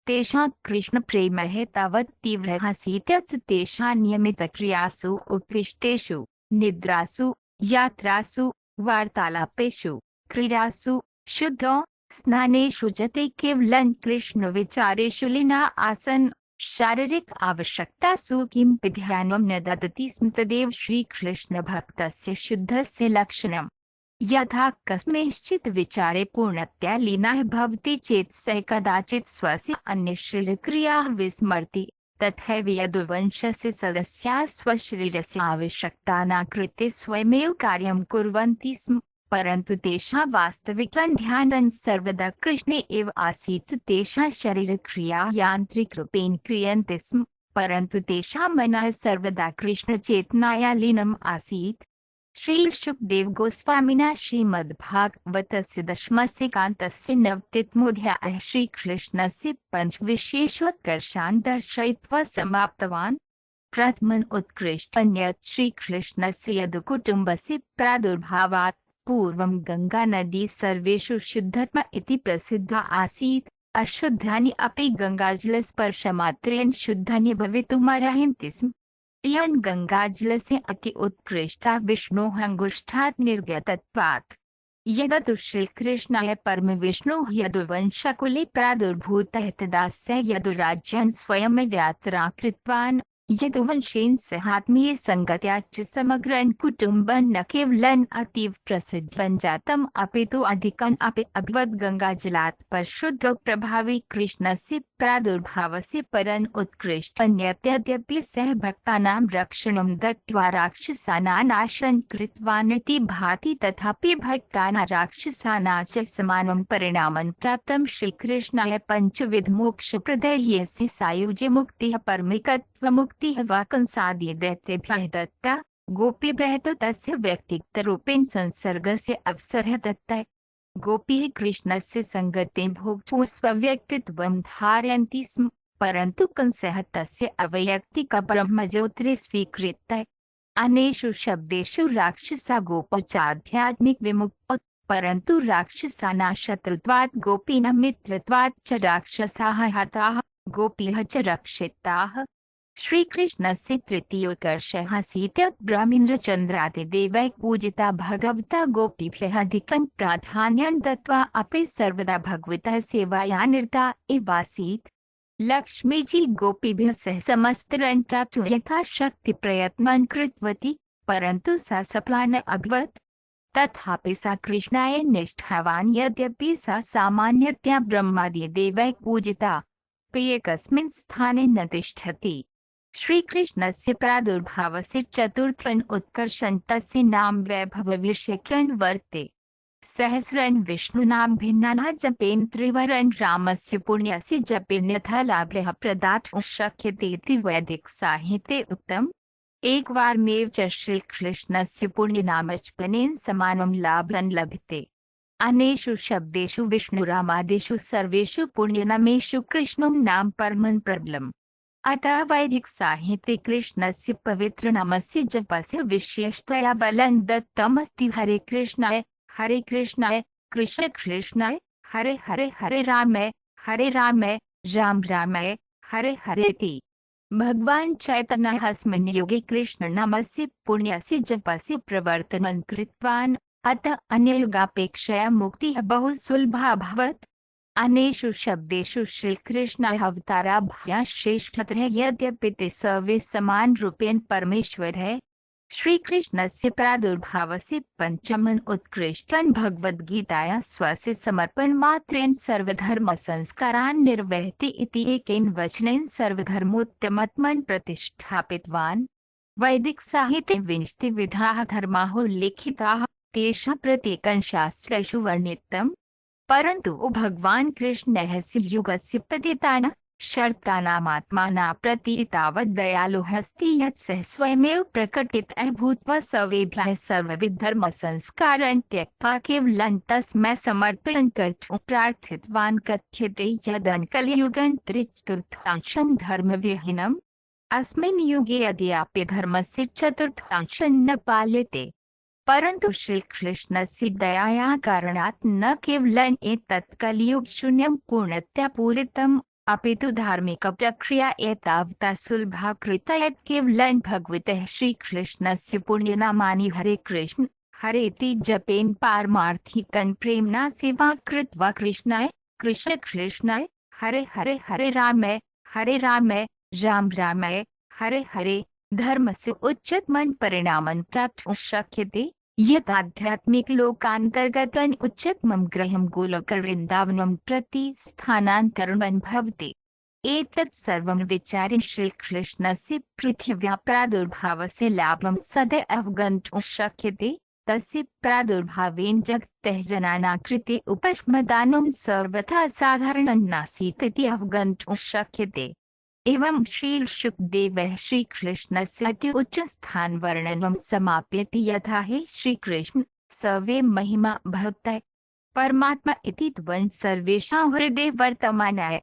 तेषां कृष्णप्रेमः तावत् तीव्रः आसीत् यत् तेषां नियमितक्रियासु उपविष्टेषु निद्रासु यात्रासु वार्तालापेषु क्रीडासु शुद्धौ स्नानेषु च ते केवलं कृष्णविचारेषु लीना आसन्। शारीरिक आवश्यकतासु किमपि ध्यानं न ददति स्म। तदेव श्रीकृष्णभक्तस्य शुद्धस्य लक्षणम्। यथा कस्मिंश्चित् विचारे पूर्णतया लीनः भवति चेत् स कदाचित् स्वस्य अन्यशरीरक्रियाः विस्मरति। तथैव यदुवंशस्य सदस्याः स्वशरीरस्य आवश्यकतानां कृते स्वयमेव कार्यं कुर्वन्ति स्म, परन्तु तेषां वास्तविकं ध्यानं सर्वदा कृष्णे एव आसीत्। तेषां शरीरक्रियाः यान्त्रिकरूपेण क्रियन्ते स्म, परन्तु तेषां मनः सर्वदा कृष्णचेतनाया लीनम् आसीत्। श्री सुखदेव गोस्वामिना श्रीमद्भागवतस्य दशमस्य कान्तस्य नवतितमोऽध्यायः श्रीकृष्णस्य पञ्चविशेषोत्कर्षान् दर्शयित्वा समाप्तवान्। प्रथमम् उत्कृष्टं यत् श्रीकृष्णस्य यदुकुटुम्बस्य प्रादुर्भावात् पूर्वं गङ्गानदी सर्वेषु शुद्धतमा इति प्रसिद्धा आसीत्। अशुद्धानि अपि गङ्गाजलस्पर्शमात्रेण शुद्धानि भवितुमर्हन्ति स्म। यन् गङ्गाजलस्य अति उत्कृष्टा विष्णोः अङ्गुष्ठात् निर्गतत्वात्। यदा तु श्रीकृष्णाय परमविष्णुः यदुवंशकुले प्रादुर्भूतः तदा स यदुराज्यं स्वयमेव यात्रा कृतवान्। यदुवंशेन सहात्मीयसङ्गत्या च समग्रं कुटुम्बं न केवलं अतीव प्रसिद्धं जातम् अपितु अधिकम् अपि अभवत्। गङ्गाजलात् परिशुद्धौ प्रभावी कृष्णस्य प्रादुर्भावस्य परम् उत्कृष्टं यत् यद्यपि सः भक्तानां रक्षणं दत्त्वा राक्षसानां नाशनं कृतवान् इति भाति, तथापि भक्तानां राक्षसानां च समानं परिणामं प्राप्तं। श्रीकृष्णाय पञ्चविधमोक्षप्रदस्य सायुज्यमुक्तिः परमिकत्वमुक्तिः वा कंसादि दैत्येभ्यः दत्ता। गोपीभ्यः तु तस्य व्यक्तिगतरूपेण संसर्गस्य अवसरः दत्तः। गोपीः कृष्णस्य सङ्गतिं भोक्तुं स्वव्यक्तित्वं धारयन्ति स्म, परन्तु कंसः तस्य अवैयक्तिकब्रह्मज्योतिः स्वीकृतः। अनेषु शब्देषु राक्षसा गोपौ चाध्यात्मिक विमुक्तौ, परन्तु राक्षसानां शत्रुत्वात् गोपीनां मित्रत्वात् च राक्षसाः हताः, गोपीः च रक्षिताः। श्रीकृष्णस्य तृतीयोत्कर्षः आसीत् यत् ब्रह्मेन्द्रचन्द्रादिदेवैः पूजिता भगवता गोपीभ्यः अधिकं प्राधान्यं दत्त्वा अपि सर्वदा भगवतः सेवाया निरता एव आसीत्। लक्ष्मीजी गोपीभ्यः सह समस्तरं प्राप्तुं यथाशक्ति प्रयत्नं कृतवती, परन्तु सा सफला न अभवत्। तथापि सा कृष्णाय निष्ठावान्। यद्यपि सा सामान्यतया ब्रह्मादिदेवैः पूजिता अपि एकस्मिन् स्थाने न तिष्ठति। श्रीकृष्णस्य प्रादुर्भावस्य चतुर्थं उत्कर्षं तस्य नाम वैभवविषयकं वर्तते। सहस्रं विष्णूनां भिन्नानां जपेन त्रिवरं रामस्य पुण्यस्य जपेन यथा लाभः प्रदातुं शक्यते इति वैदिकसाहित्ये उक्तम्। एकवारमेव च श्रीकृष्णस्य पुण्यनामजपेन समानं लाभं लभते। अनेषु शब्देषु विष्णुरामादिषु सर्वेषु पुण्यनामेषु कृष्णं नाम परमं प्रबलम्। अतः वैदिकसाहित्ये कृष्णस्य पवित्रनामस्य जपस्य विशेषतया बलं दत्तमस्ति। हरे कृष्णाय कृष्ण कृष्णाय, हरे हरे हरे रामाय राम रामाय हरे हरेति। भगवान् चैतन्यः अस्मिन् युगे कृष्णनामस्य पुण्यस्य जपस्य प्रवर्तनं कृतवान्। अतः अन्ययुगापेक्षया मुक्तिः बहु सुलभा अभवत्। अनेषु शब्देषु श्रीकृष्णः अवताराभ्यां श्रेष्ठतरः। यद्यपि ते सर्वे समानरूपेण परमेश्वरः। श्रीकृष्णस्य प्रादुर्भावस्य पञ्चमम् उत्कृष्टं भगवद्गीताया स्वस्य समर्पणमात्रेण सर्वधर्मसंस्कारान् निर्वहति इति एकेन वचनेन सर्वधर्मोत्तमत्वं प्रतिष्ठापितवान्। वैदिकसाहित्ये 20 विधाः धर्माः उल्लिखिताः, तेषां प्रत्येकं शास्त्रेषु वर्णितम्। परन्तु भगवान् कृष्णः युगस्य पतितानां शर्तानामात्मानां प्रति तावत् दयालुः अस्ति यत् सः स्वयमेव प्रकटितः भूत्वा सर्वेभ्यः सर्वविधधर्मसंस्कारान् त्यक्त्वा केवलं तस्मै समर्पणं कर्तुं प्रार्थितवान्। कथ्यते यदन्कलियुगं त्रिचतुर्थांशं धर्मविहीनम्। अस्मिन् युगे यद्यपि धर्मस्य चतुर्थांशं न पाल्यते, परन्तु श्रीकृष्णस्य दयायाः कारणात् न केवलं एतत् कलियुगशून्यं पूर्णतया पूरितम्, अपितु धार्मिकप्रक्रिया एतावता सुलभा कृता यत् केवलं भगवतः श्रीकृष्णस्य पुण्यनामानि हरे कृष्ण हरेति जपेन पारमार्थिकं प्रेम्णा सेवा कृत्वा कृष्ण कृष्णाय हरे हरे रामाय राम रामाय हरे हरे धर्मस्य उच्चतमं परिणामं प्राप्तुं शक्यते। यत् आध्यात्मिक लोकान्तर्गतं उच्चतमं गृहं गोलोकवृन्दावनं प्रति स्थानान्तरणं भवति। एतत् सर्वं विचार्य श्रीकृष्णस्य पृथिव्या प्रादुर्भावस्य लाभं सदैव अवगन्तुं शक्यते। तस्य प्रादुर्भावेन जगतः जनानां कृते उपशमदानं सर्वथा साधारणं नासीत् इति अवगन्तुं शक्यते। एवं श्री शुकदेवः श्रीकृष्णस्य अति उच्च स्थान वर्णनं समाप्यति। यथा हे श्रीकृष्ण सर्वे महिमा भवतः परमात्मा इति त्वं सर्वेषां हृदये वर्तमानः।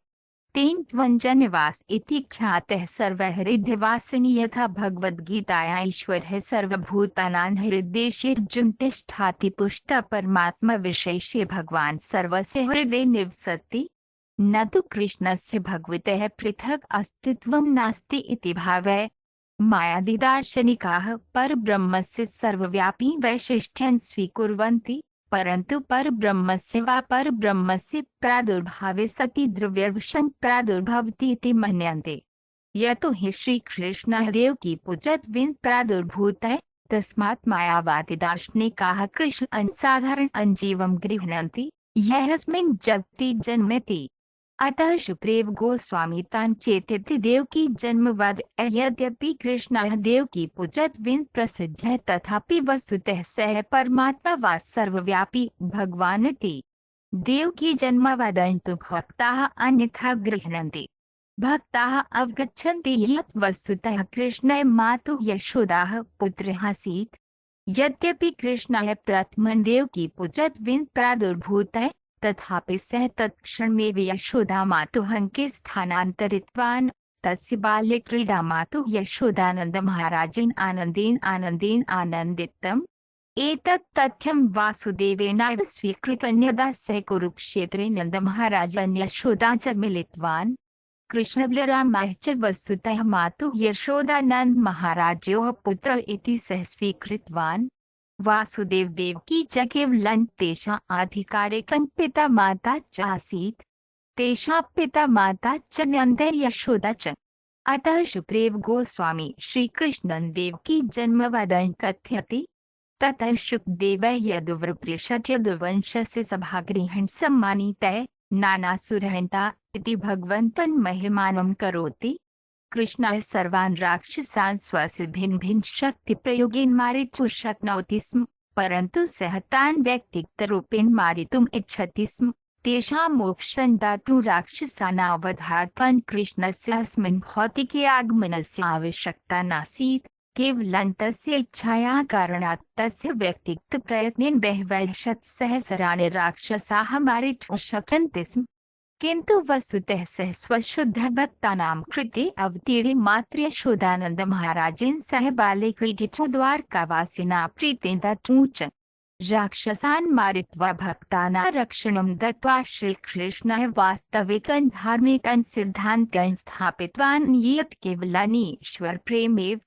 तेन त्वञ्जनिवास इति ख्यातः सर्वहृदयवासिनी। यथा भगवद्गीतायां ईश्वरः सर्वभूतानां हृदयेषु तिष्ठति पुष्टः परमात्मा विशेषे भगवान् सर्वस्य हृदये निवसति। न तु कृष्णस्य भगवतः पृथक् अस्तित्वं नास्ति इति भावः। मायादिदार्शनिकाः परब्रह्मस्य सर्वव्यापी वैशिष्ट्यं स्वीकुर्वन्ति, परन्तु परब्रह्मस्य वा परब्रह्मस्य प्रादुर्भावे सति द्रव्यवशं प्रादुर्भवति इति मन्यन्ते। यतो हि श्रीकृष्णः देवकीपुत्रत्वेन प्रादुर्भूतः, तस्मात् मायावादी दार्शनिकाः कृष्णं साधारणं जीवं गृह्णन्ति यस्मिन् जगति जन्मति। अतः सुखदेव गोस्वामी तान् चेतयति देवकी जन्मवाद। यद्यपि कृष्णः देवकीपुत्रत्वेन प्रसिद्धः तथापि वस्तुतः सः परमात्मा वा सर्वव्यापी भगवान् इति। देवकी जन्मवादं तु भक्ताः अन्यथा गृह्णन्ति। भक्ताः अवगच्छन्ति यत् वस्तुतः कृष्णः मातुः यशोदाः पुत्रः आसीत्। यद्यपि कृष्णः प्रथमं देवकीपुत्रत्वेन प्रादुर्भूतः, तथापि सः तत्क्षणमेव यशोदा मातुः अंके स्थानान्तरितवान्। तस्य बाल्यक्रीडा मातुः यशोदानन्द महाराजेन आनन्देन आनन्दितम्। एतत् तथ्यं वासुदेवेनैव स्वीकृतं यदा सः कुरुक्षेत्रे नन्दमहाराजं यशोदा च मिलितवान्। कृष्णबलरामः च वस्तुतः मातुः यशोदा नन्द महाराजयोः पुत्रः इति सः स्वीकृतवान्। वासुदेव देवकी च केवलं तेषां आधिकारिकं पिता माता च आसीत्। तेषां पिता माता च नन्दः यशोदा च। अतः सुखदेव गोस्वामी श्रीकृष्णं देवकी जन्मवादं कथयति। ततः शुकदेवः यदुवृपृच्छत् यदुवंशस्य सभागृहं सम्मानितः नानासुरहन्ता इति भगवन्तं महिमानं करोति। कृष्णः सर्वान् राक्षसान् स्वस्य भिन्न भिन्न शक्तिप्रयोगेन मारितुं शक्नोति स्म, परन्तु सः तान् व्यक्तिगतरूपेण मारितुम् इच्छति स्म। तेषां मोक्षं दातुं राक्षसानां वधार्थं कृष्णस्य अस्मिन् भौतिके आगमनस्य आवश्यकता नासीत्। केवलं तस्य इच्छायाः कारणात् तस्य व्यक्तिगतप्रयत्नेन बहवः शतसहस्राणि राक्षसाः मारितुं शक्यन्ते स्म। किन्तु वस्तुतः सः स्वशुद्धभक्तानां कृते अवतीर्णे मात्र यशोदानन्द महाराजेन सह बाले क्रीडितुं द्वारकावासिनां प्रीतिं दत्तुं च। राक्षसान् मारित्वा भक्तानां रक्षणं दत्त्वा श्रीकृष्णः वास्तविकं धार्मिकं सिद्धान्तं स्थापितवान् यत् केवलं ईश्वरप्रेमेव।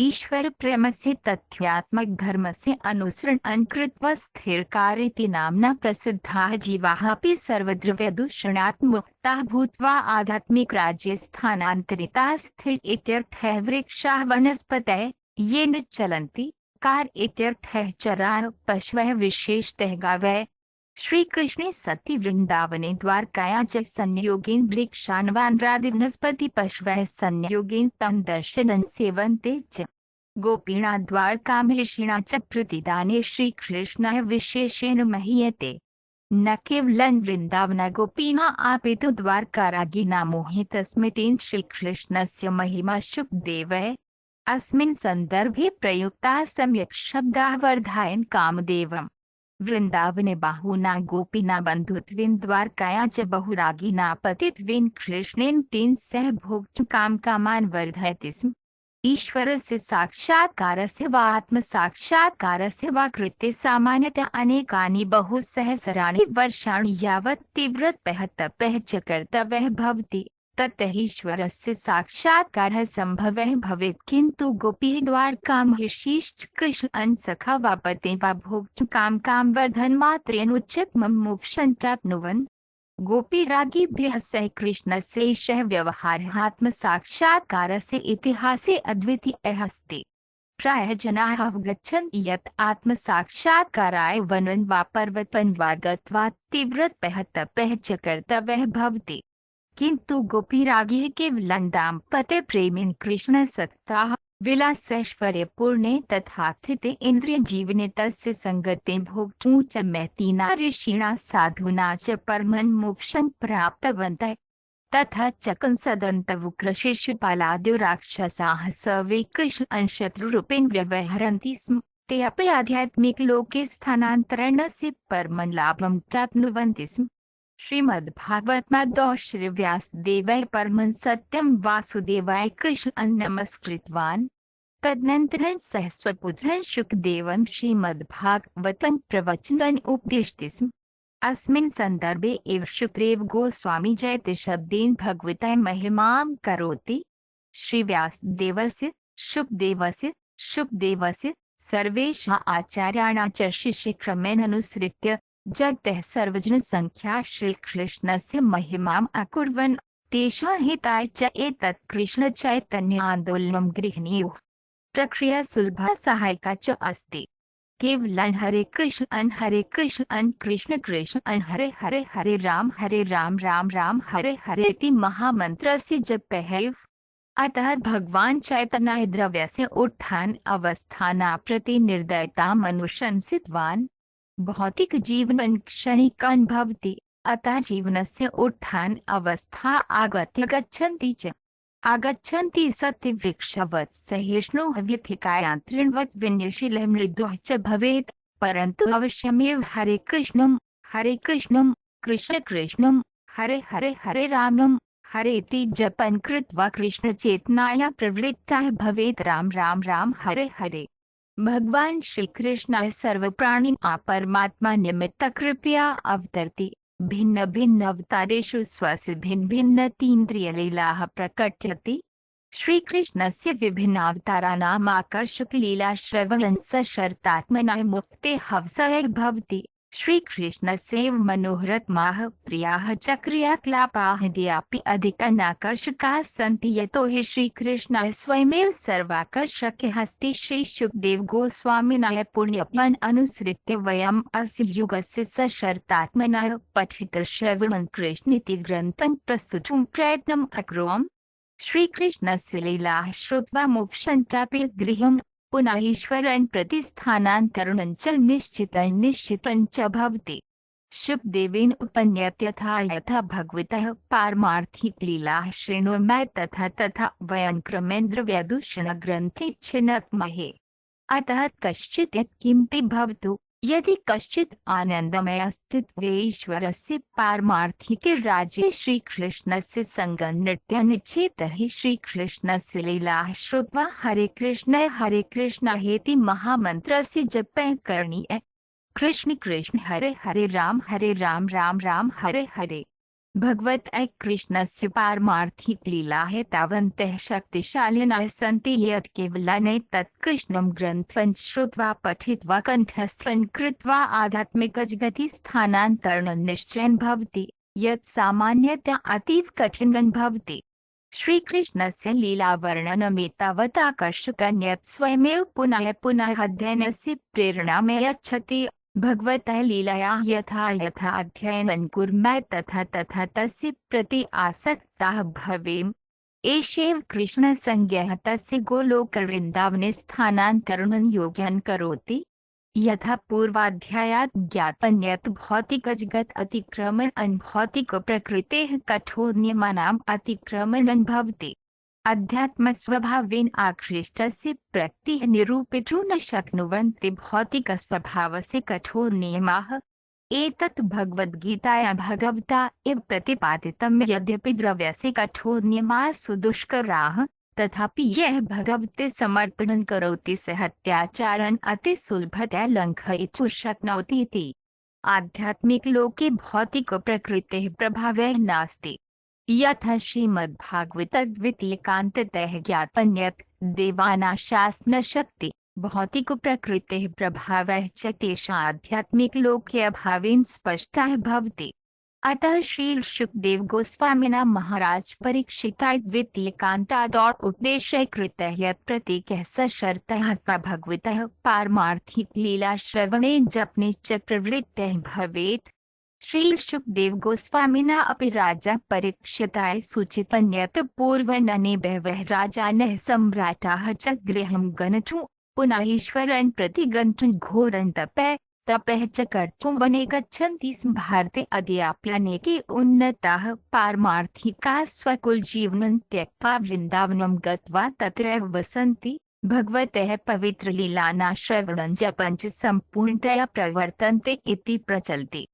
ईश्वरप्रेमस्य तथ्यात्मकधर्मस्य अनुसरणं कृत्वा स्थिरकारिति नाम्ना प्रसिद्धाः जीवाः अपि सर्वद्रव्यदूषणात् मुक्ताः भूत्वा आध्यात्मिकराज्ये स्थानान्तरिताः स्थिर इत्यर्थः। वृक्षाः वनस्पतयः ये न चलन्ति, कार इत्यर्थः चराः पशवः विशेषतः गावः। श्रीकृष्णे सति वृन्दावने द्वारकायां च संयोगेन वृक्षान् वानरादिवनस्पति पशवः संयोगेन तं दर्शनं सेवन्ते च। गोपीणा द्वारकामहिषिणा च प्रतिदाने श्रीकृष्णः विशेषेण महीयते। न केवलं वृन्दावन गोपीना अपितु द्वारकारागिणा मोहितस्मितेन श्रीकृष्णस्य महिमा शुकदेवः अस्मिन् सन्दर्भे प्रयुक्ताः सम्यक् शब्दाः वर्धयन् कामदेवम्। वृन्दावने बाहुना गोपीना बन्धुत्वेन द्वारकायां च बहुरागिना पतित्वेन कृष्णेन तेन सह भोक्तुं कामकामान् वर्धयति स्म। ईश्वरस्य साक्षात्कारस्य वा आत्मसाक्षात्कारस्य वा कृते सामान्यतः अनेकानि बहुसहस्राणि वर्षाणि यावत् तीव्रतपः तपः च कर्तव्यः भवति, ततः ईश्वरस्य साक्षात्कारः सम्भवः भवेत्। किन्तु गोपीः द्वारकामहिषीश्च कृष्णं सखा वा पते वा भोक्तुं कामवर्धनमात्रेण उच्चतमं मोक्षं प्राप्नुवन्। गोपीरागिभ्यः सह कृष्णस्य एषः व्यवहारः आत्मसाक्षात्कारस्य इतिहासे अद्वितीयः अस्ति। प्रायः जनाः अवगच्छन्ति यत् आत्मसाक्षात्काराय वनं वा पर्वतं वा गत्वा तीव्रतपः तपः च कर्तव्यः भवति। किन्तु गोपीरागैः केवलं दाम्पत्य प्रेमिन् कृष्णसक्ताः विलासैश्वर्यपूर्णे तथा स्थिते इन्द्रियजीवने तस्य सङ्गतिं भोक्तुं च मैतीना ऋषिणा साधुना च परमं मोक्षं प्राप्तवन्तः। तथा च कंसदन्तवुक्रशिशुपालादयो राक्षसाः सर्वे कृष्णशत्रुरूपेण व्यवहरन्ति स्म। ते अपि आध्यात्मिकलोके स्थानान्तरणस्य परमं लाभं प्राप्नुवन्ति स्म। श्रीमद्भागवतमादौ श्रीव्यासदेवः परमं सत्यं वासुदेवाय कृष्णं नमस्कृतवान्। तदनन्तरं सः स्वपुत्रं शुकदेवं श्रीमद्भागवतं प्रवचन् उपदिशति स्म। अस्मिन् सन्दर्भे एव शुकदेव गोस्वामी जयति शब्देन भगवतः महिमां करोति। श्रीव्यासदेवस्य शुकदेवस्य सर्वेषाम् आचार्याणां च शिष्यक्रमेण अनुसृत्य जगतः सर्वजनसङ्ख्या श्रीकृष्णस्य महिमाम् अकुर्वन् तेषां हिताय च एतत् कृष्णचैतन्यान्दोलनं गृह्णीयुः। प्रक्रिया सुलभा सहायिका च अस्ति। केवलं हरे कृष्ण कृष्ण कृष्ण हरे हरे हरे राम राम राम हरे हरे इति महामन्त्रस्य जपः एव। अतः भगवान् चैतन्यः द्रव्यस्य उत्थान अवस्थाना प्रति निर्दयताम् अनुशंसितवान्। भौतिकजीवनं क्षणिकं भवति, अतः जीवनस्य उत्थान अवस्था आगत्य आगच्छन्ति सत्यवृक्षवत् सहिष्णुः व्यथिकायां तृणवत् विन्यशीलः मृदुः च भवेत्। परन्तु अवश्यमेव हरे कृष्णं कृष्ण कृष्णं हरे हरे हरे रामं हरेति जपन् कृत्वा कृष्णचेतनाया प्रवृत्तः भवेत्। राम राम हरे हरे। भगवान श्री कृष्ण सर्वप्राणिनां परमात्मा निमित्त कृपया अवतरति। भिन्न भिन्न अवतारेषु स्वस्य भिन्न भिन्न तीन्द्रियलीलाः प्रकटयति। श्रीकृष्णस्य विभिन्नावताराणाम् आकर्षकलीला श्रवणं सशर्तात्मनः मुक्तेः अवसरः भवति। श्रीकृष्णस्यैव मनोहरतमाः प्रियाः च क्रियाकलापाः यद्यपि अधिकाः आकर्षकाः सन्ति, यतो हि श्रीकृष्णः स्वयमेव सर्वाकर्षकः अस्ति। श्री शुकदेव गोस्वामिनः पुण्यफलं अनुसृत्य वयम् अस्य युगस्य सशर्तात्मनः पठितश्रवणं कृष्णेति ग्रन्थं प्रस्तुतुं प्रयत्नम् अकरोम। श्रीकृष्णस्य लीलाः श्रुत्वा मोक्षं प्राप्य गृहं पुनः ईश्वरं प्रति स्थानान्तरणं च निश्चितं च भवति। शुकदेवेन उपन्यत यथा भगवतः पारमार्थिकलीलाः शृणुमः तथा वयं क्रमेण द्रव्यदूषणग्रन्थे छिन्नमहे। अतः कश्चित् यत्किमपि भवतु, यदि कश्चित् आनन्दमय अस्तित्वे ईश्वरस्य पारमार्थिके राज्ये श्रीकृष्णस्य सङ्गं नृत्यनिच्छेत् तर्हि श्रीकृष्णस्य लीलाः श्रुत्वा हरे कृष्ण हेति महामन्त्रस्य जपः करणीयः। कृष्ण कृष्ण हरे हरे राम राम हरे हरे। भगवतः कृष्णस्य पारमार्थिकलीलाः तावन्तः शक्तिशालिनः सन्ति यत् केवलं कृष्णं ग्रन्थं श्रुत्वा पठित्वा कण्ठस्थं कृत्वा आध्यात्मिकजगति स्थानान्तरणं निश्चयं भवति, यत् सामान्यतया अतीव कठिनं भवति। श्रीकृष्णस्य लीलावर्णनमेतावत् आकर्षकं यत् स्वयमेव पुनः पुनः अध्ययनस्य प्रेरणां यच्छति। भगवतः लीलायाः यथा यथा अध्ययनं कुर्मः तथा तस्य प्रति आसक्ताः भवेम। एषैव कृष्णसंज्ञः तस्य गोलोकवृन्दावने स्थानान्तरणं योग्यं करोति। यथा पूर्वाध्यायात् ज्ञातं यत् भौतिकजगत् अतिक्रमणं भौतिकप्रकृतेः कठोरनियमानाम् अतिक्रमणं भवति। अध्यात्मस्वभावेन आकृष्टस्य प्रकृतिः निरूपितुं न शक्नुवन्ति भौतिकस्वभावस्य कठोरनियमाः। एतत् भगवद्गीतायां भगवता एव प्रतिपादितं। यद्यपि द्रव्यस्य कठोरनियमाः सुदुष्कराः, तथापि यः भगवते समर्पणं करोति सः अत्याचारम् अतिसुलभतया लङ्घयितुं शक्नोति इति। आध्यात्मिकलोके भौतिकप्रकृतेः प्रभावः नास्ति। यथा श्रीमद्भागवते द्वितीयकान्ततः ज्ञातं यत् देवानां शासनशक्ति भौतिकप्रकृतेः प्रभावः च तेषाम् आध्यात्मिकलोके अभावेन स्पष्टः भवति। अतः श्री सुखदेव गोस्वामिना महाराज परीक्षिताय द्वितीय कांतादौड़ उपदेशय कृतः यत् प्रतीकः सशर्तः भगवतः पारमार्थिक लीला श्रवणे जपने च प्रवृत्तः भवेत्। श्री सुखदेव गोस्वामिना अपि राजा परीक्षिताय सूचितं यत् पूर्वनने बहवः राजानः सम्राटाः च गृहं गन्तुं पुनः ईश्वरं प्रति गन्तुं घोरं तपः च कर्तुं वने गच्छन्ति स्म। भारते अद्याप्यनेके उन्नताः पारमार्थिकाः स्वकुलजीवनं त्यक्त्वा वृन्दावनं गत्वा तत्रैव वसन्ति। भगवतः पवित्रलीलानां श्रवणं जपं च सम्पूर्णतया प्रवर्तन्ते इति प्रचलति।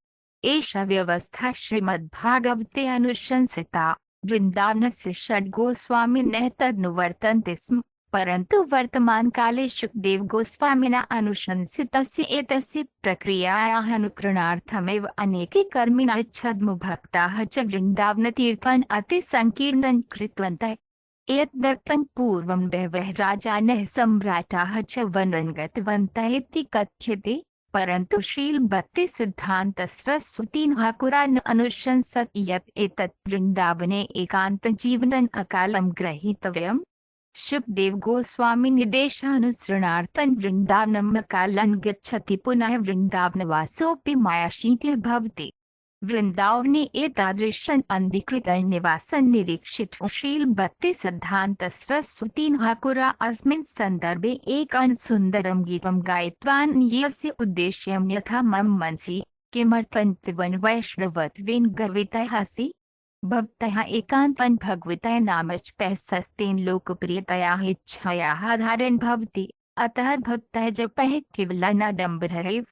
एषा व्यवस्था श्रीमद्भागवते अनुशंसिता। वृन्दावनस्य षड्गोस्वामिनः तदनुवर्तन्ते स्म, परन्तु वर्तमानकाले सुखदेव गोस्वामिना अनुशंसितस्य एतस्य प्रक्रियायाः अनुकरणार्थमेव अनेके कर्मिणः छद्मभक्ताः च वृन्दावनतीर्थम् अतिसङ्कीर्णं कृतवन्तः। एतदर्थं पूर्वं बहवः राजानः सम्राटाः च वनं गतवन्तः इति कथ्यते, परन्तु श्रील भक्ति सिद्धांत सरस्वती ठाकुरान् अनुशंसत् यत् एतत् वृन्दावने एकान्तजीवनं अकालं ग्रहीतव्यम्। सुखदेव गोस्वामी निर्देशानुसरणार्थं वृन्दावनम् अकालं गच्छति, पुनः वृन्दावनवासोऽपि मायाशीतः भवति। वृन्दावने एतादृशम् अन्धीकृतं निवासं निरीक्षितुं श्रील भक्ति सिद्धांत सरस्वती ठाकुरा अस्मिन् सन्दर्भे एकं सुन्दरं गीतं गायितवान्, यस्य उद्देश्यं यथा मम मनसि किमर्थं त्वं वैष्णवत्वेन गर्वितः असि। भक्तः एकान्तं भगवतः नामजपः लोकप्रियतयाः इच्छायाः आधारेण भवति। अतः भक्तः जपः केवलाडम्बरैव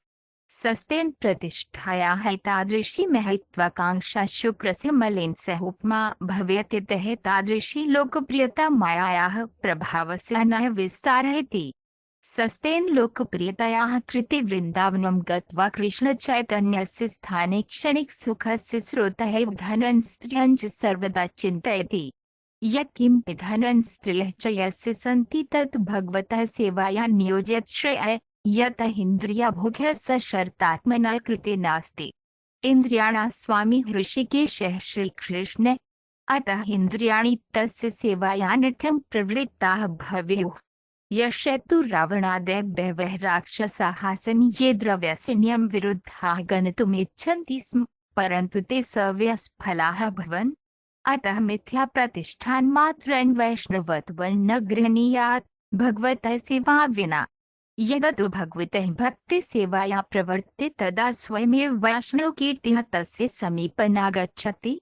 सस्तेन प्रतिष्ठायाः एतादृशी महत्वाकांक्षा शुक्रस्य मलेन सह उपमा भवेत्। इत्यतः तादृशी लोकप्रियता मायायाः प्रभावस्य न विस्तारः इति। सस्तेन लोकप्रियतायाः कृते वृन्दावनं गत्वा कृष्णचैतन्यस्य स्थाने क्षणिकसुखस्य स्रोतः एव धनं स्त्रियं च सर्वदा चिन्तयति। यत् किमपि धनं स्त्रियः च यस्य सन्ति तत् भगवतः सेवायां नियोज्यत श्रेयः। यतः इन्द्रियभोगः सशर्तात्मना कृते नास्ति। इन्द्रियाणां स्वामी हृषिकेशः श्रीकृष्णः, अतः इन्द्रियाणि तस्य सेवायां नित्यं प्रवृत्ताः भवेयुः। यस्य तु रावणादयः बहवः राक्षसाः सन् ये द्रव्यसेन्यं विरुद्धाः गन्तुमिच्छन्ति स्म, परन्तु ते सव्यसफलाः भवन्। अतः मिथ्या प्रतिष्ठानमात्रेण वैष्णवत्वं न गृह्णीयात् भगवतः सेवा विना। यदा तु भगवतः भक्ति सेवायां प्रवर्तते तदा स्वयमेव वैष्णवकीर्तिः तस्य समीपमागच्छति।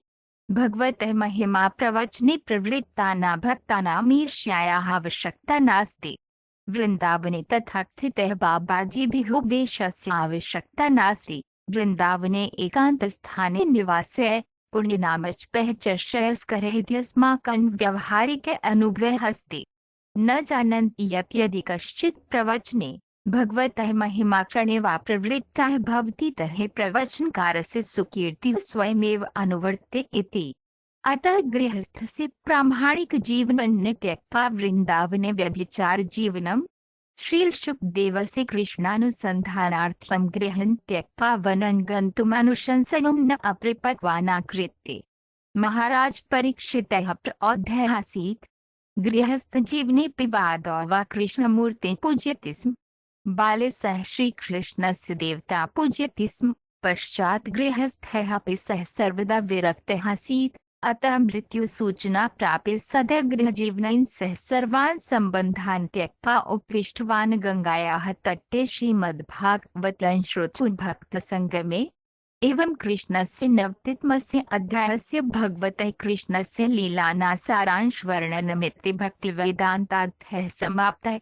भगवतः महिमा प्रवचने प्रवृत्तानां भक्तानां ईर्ष्यायाः आवश्यकता नास्ति। वृन्दावने तथा स्थितः बाबाजीभिः उपदेशस्य आवश्यकता नास्ति। वृन्दावने एकान्तस्थाने निवासः पुण्यनामजपः च श्रेयस्करः इत्यस्माकं व्यावहारिकः अनुभवः अस्ति। न जानन्ति यत् यदि कश्चित् प्रवचने भगवतः महिमाकरणे वा प्रवृत्तः भवति तर्हि प्रवचनकारस्य सुकीर्तिः स्वयमेव अनुवर्तते इति। अतः गृहस्थस्य प्रामाणिकजीवनं त्यक्त्वा वृन्दावने व्यभिचारजीवनं। श्रीसुखदेवस्य कृष्णानुसन्धानार्थं गृहं त्यक्त्वा वनं गन्तुम् अनुशंसनं न अपरिपक्वानाकृत्य। महाराज परीक्षितः प्रौढः आसीत्। गृहस्थजीवने पिबादौ वा कृष्णमूर्तिं पूजयति स्म। बाले सः श्रीकृष्णस्य देवता पूजयति स्म। पश्चात् गृहस्थः अपि सः सर्वदा विरक्तः आसीत्। अतः मृत्युसूचना प्राप्य सदा गृहजीवनेन सह सर्वान् सम्बन्धान् त्यक्त्वा उपविष्टवान् गङ्गायाः तटे श्रीमद्भागवतं श्रोतुं भक्तसङ्गमे। एवं कृष्णस्य नवतितमस्य अध्यायस्य भगवतः कृष्णस्य लीलानां सारांशवर्णनमिति भक्तिवेदान्तार्थः समाप्तः।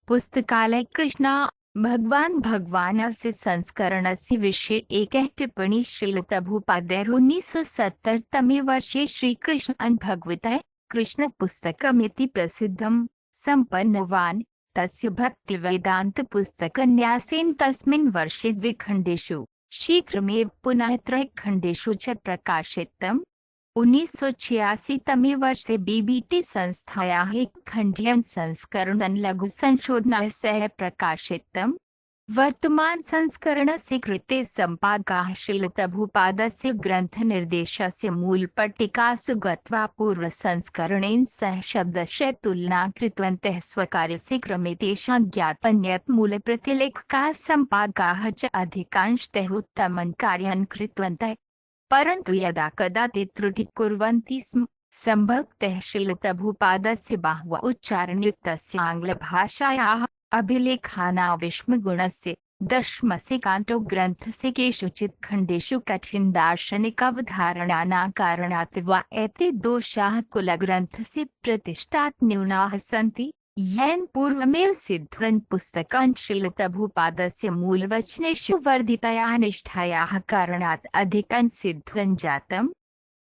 पुस्तकालय कृष्णा भगवानस्य संस्करणस्य विषये एकः टिप्पणी श्रीलप्रभुपादैः 1970 तमे वर्षे श्रीकृष्ण भगवतः कृष्णपुस्तकमिति प्रसिद्धं सम्पन्नवान्। तस्य भक्तिवेदान्तपुस्तकन्यासेन तस्मिन् वर्षे द्विखण्डेषु शीघ्रमेव पुनः त्रैखण्डेषु च प्रकाशितम्। 1986 तमे वर्षे बीबीटी संस्थायाः एकखण्डीयं संस्करणं लघुसंशोधनाय सह प्रकाशितम्। वर्तमान संस्करणस्य कृते सम्पादकाः श्रीलप्रभुपादस्य ग्रन्थनिर्देशस्य मूलपट्टिकासु गत्वा पूर्वसंस्करणेन सह शब्दशः तुलना कृतवन्तः। स्वकार्यस्य क्रमे तेषां ज्ञातं यत् मूलप्रतिलेखकाः सम्पादकाः च अधिकांशतः उत्तमं कार्यं कृतवन्तः, परन्तु यदा कदाचित् त्रुटिं कुर्वन्ति स्म। सम्भवतः श्रीलप्रभुपादस्य बहवः उच्चारणयुक्तस्य आङ्ग्लभाषायाः अभिलेखानाविष्मगुणस्य दशमस्य काण्टो ग्रन्थस्य केषुचित् खण्डेषु कठिनदार्शनिकावधारणानां कारणात् वा एते दोषाः कुलग्रन्थस्य प्रतिष्ठात् न्यूनाः सन्ति। येन पूर्वमेव सिद्धं पुस्तकं श्रीलप्रभुपादस्य मूलवचनेषु वर्धितया निष्ठायाः कारणात् अधिकं सिद्धं जातम्।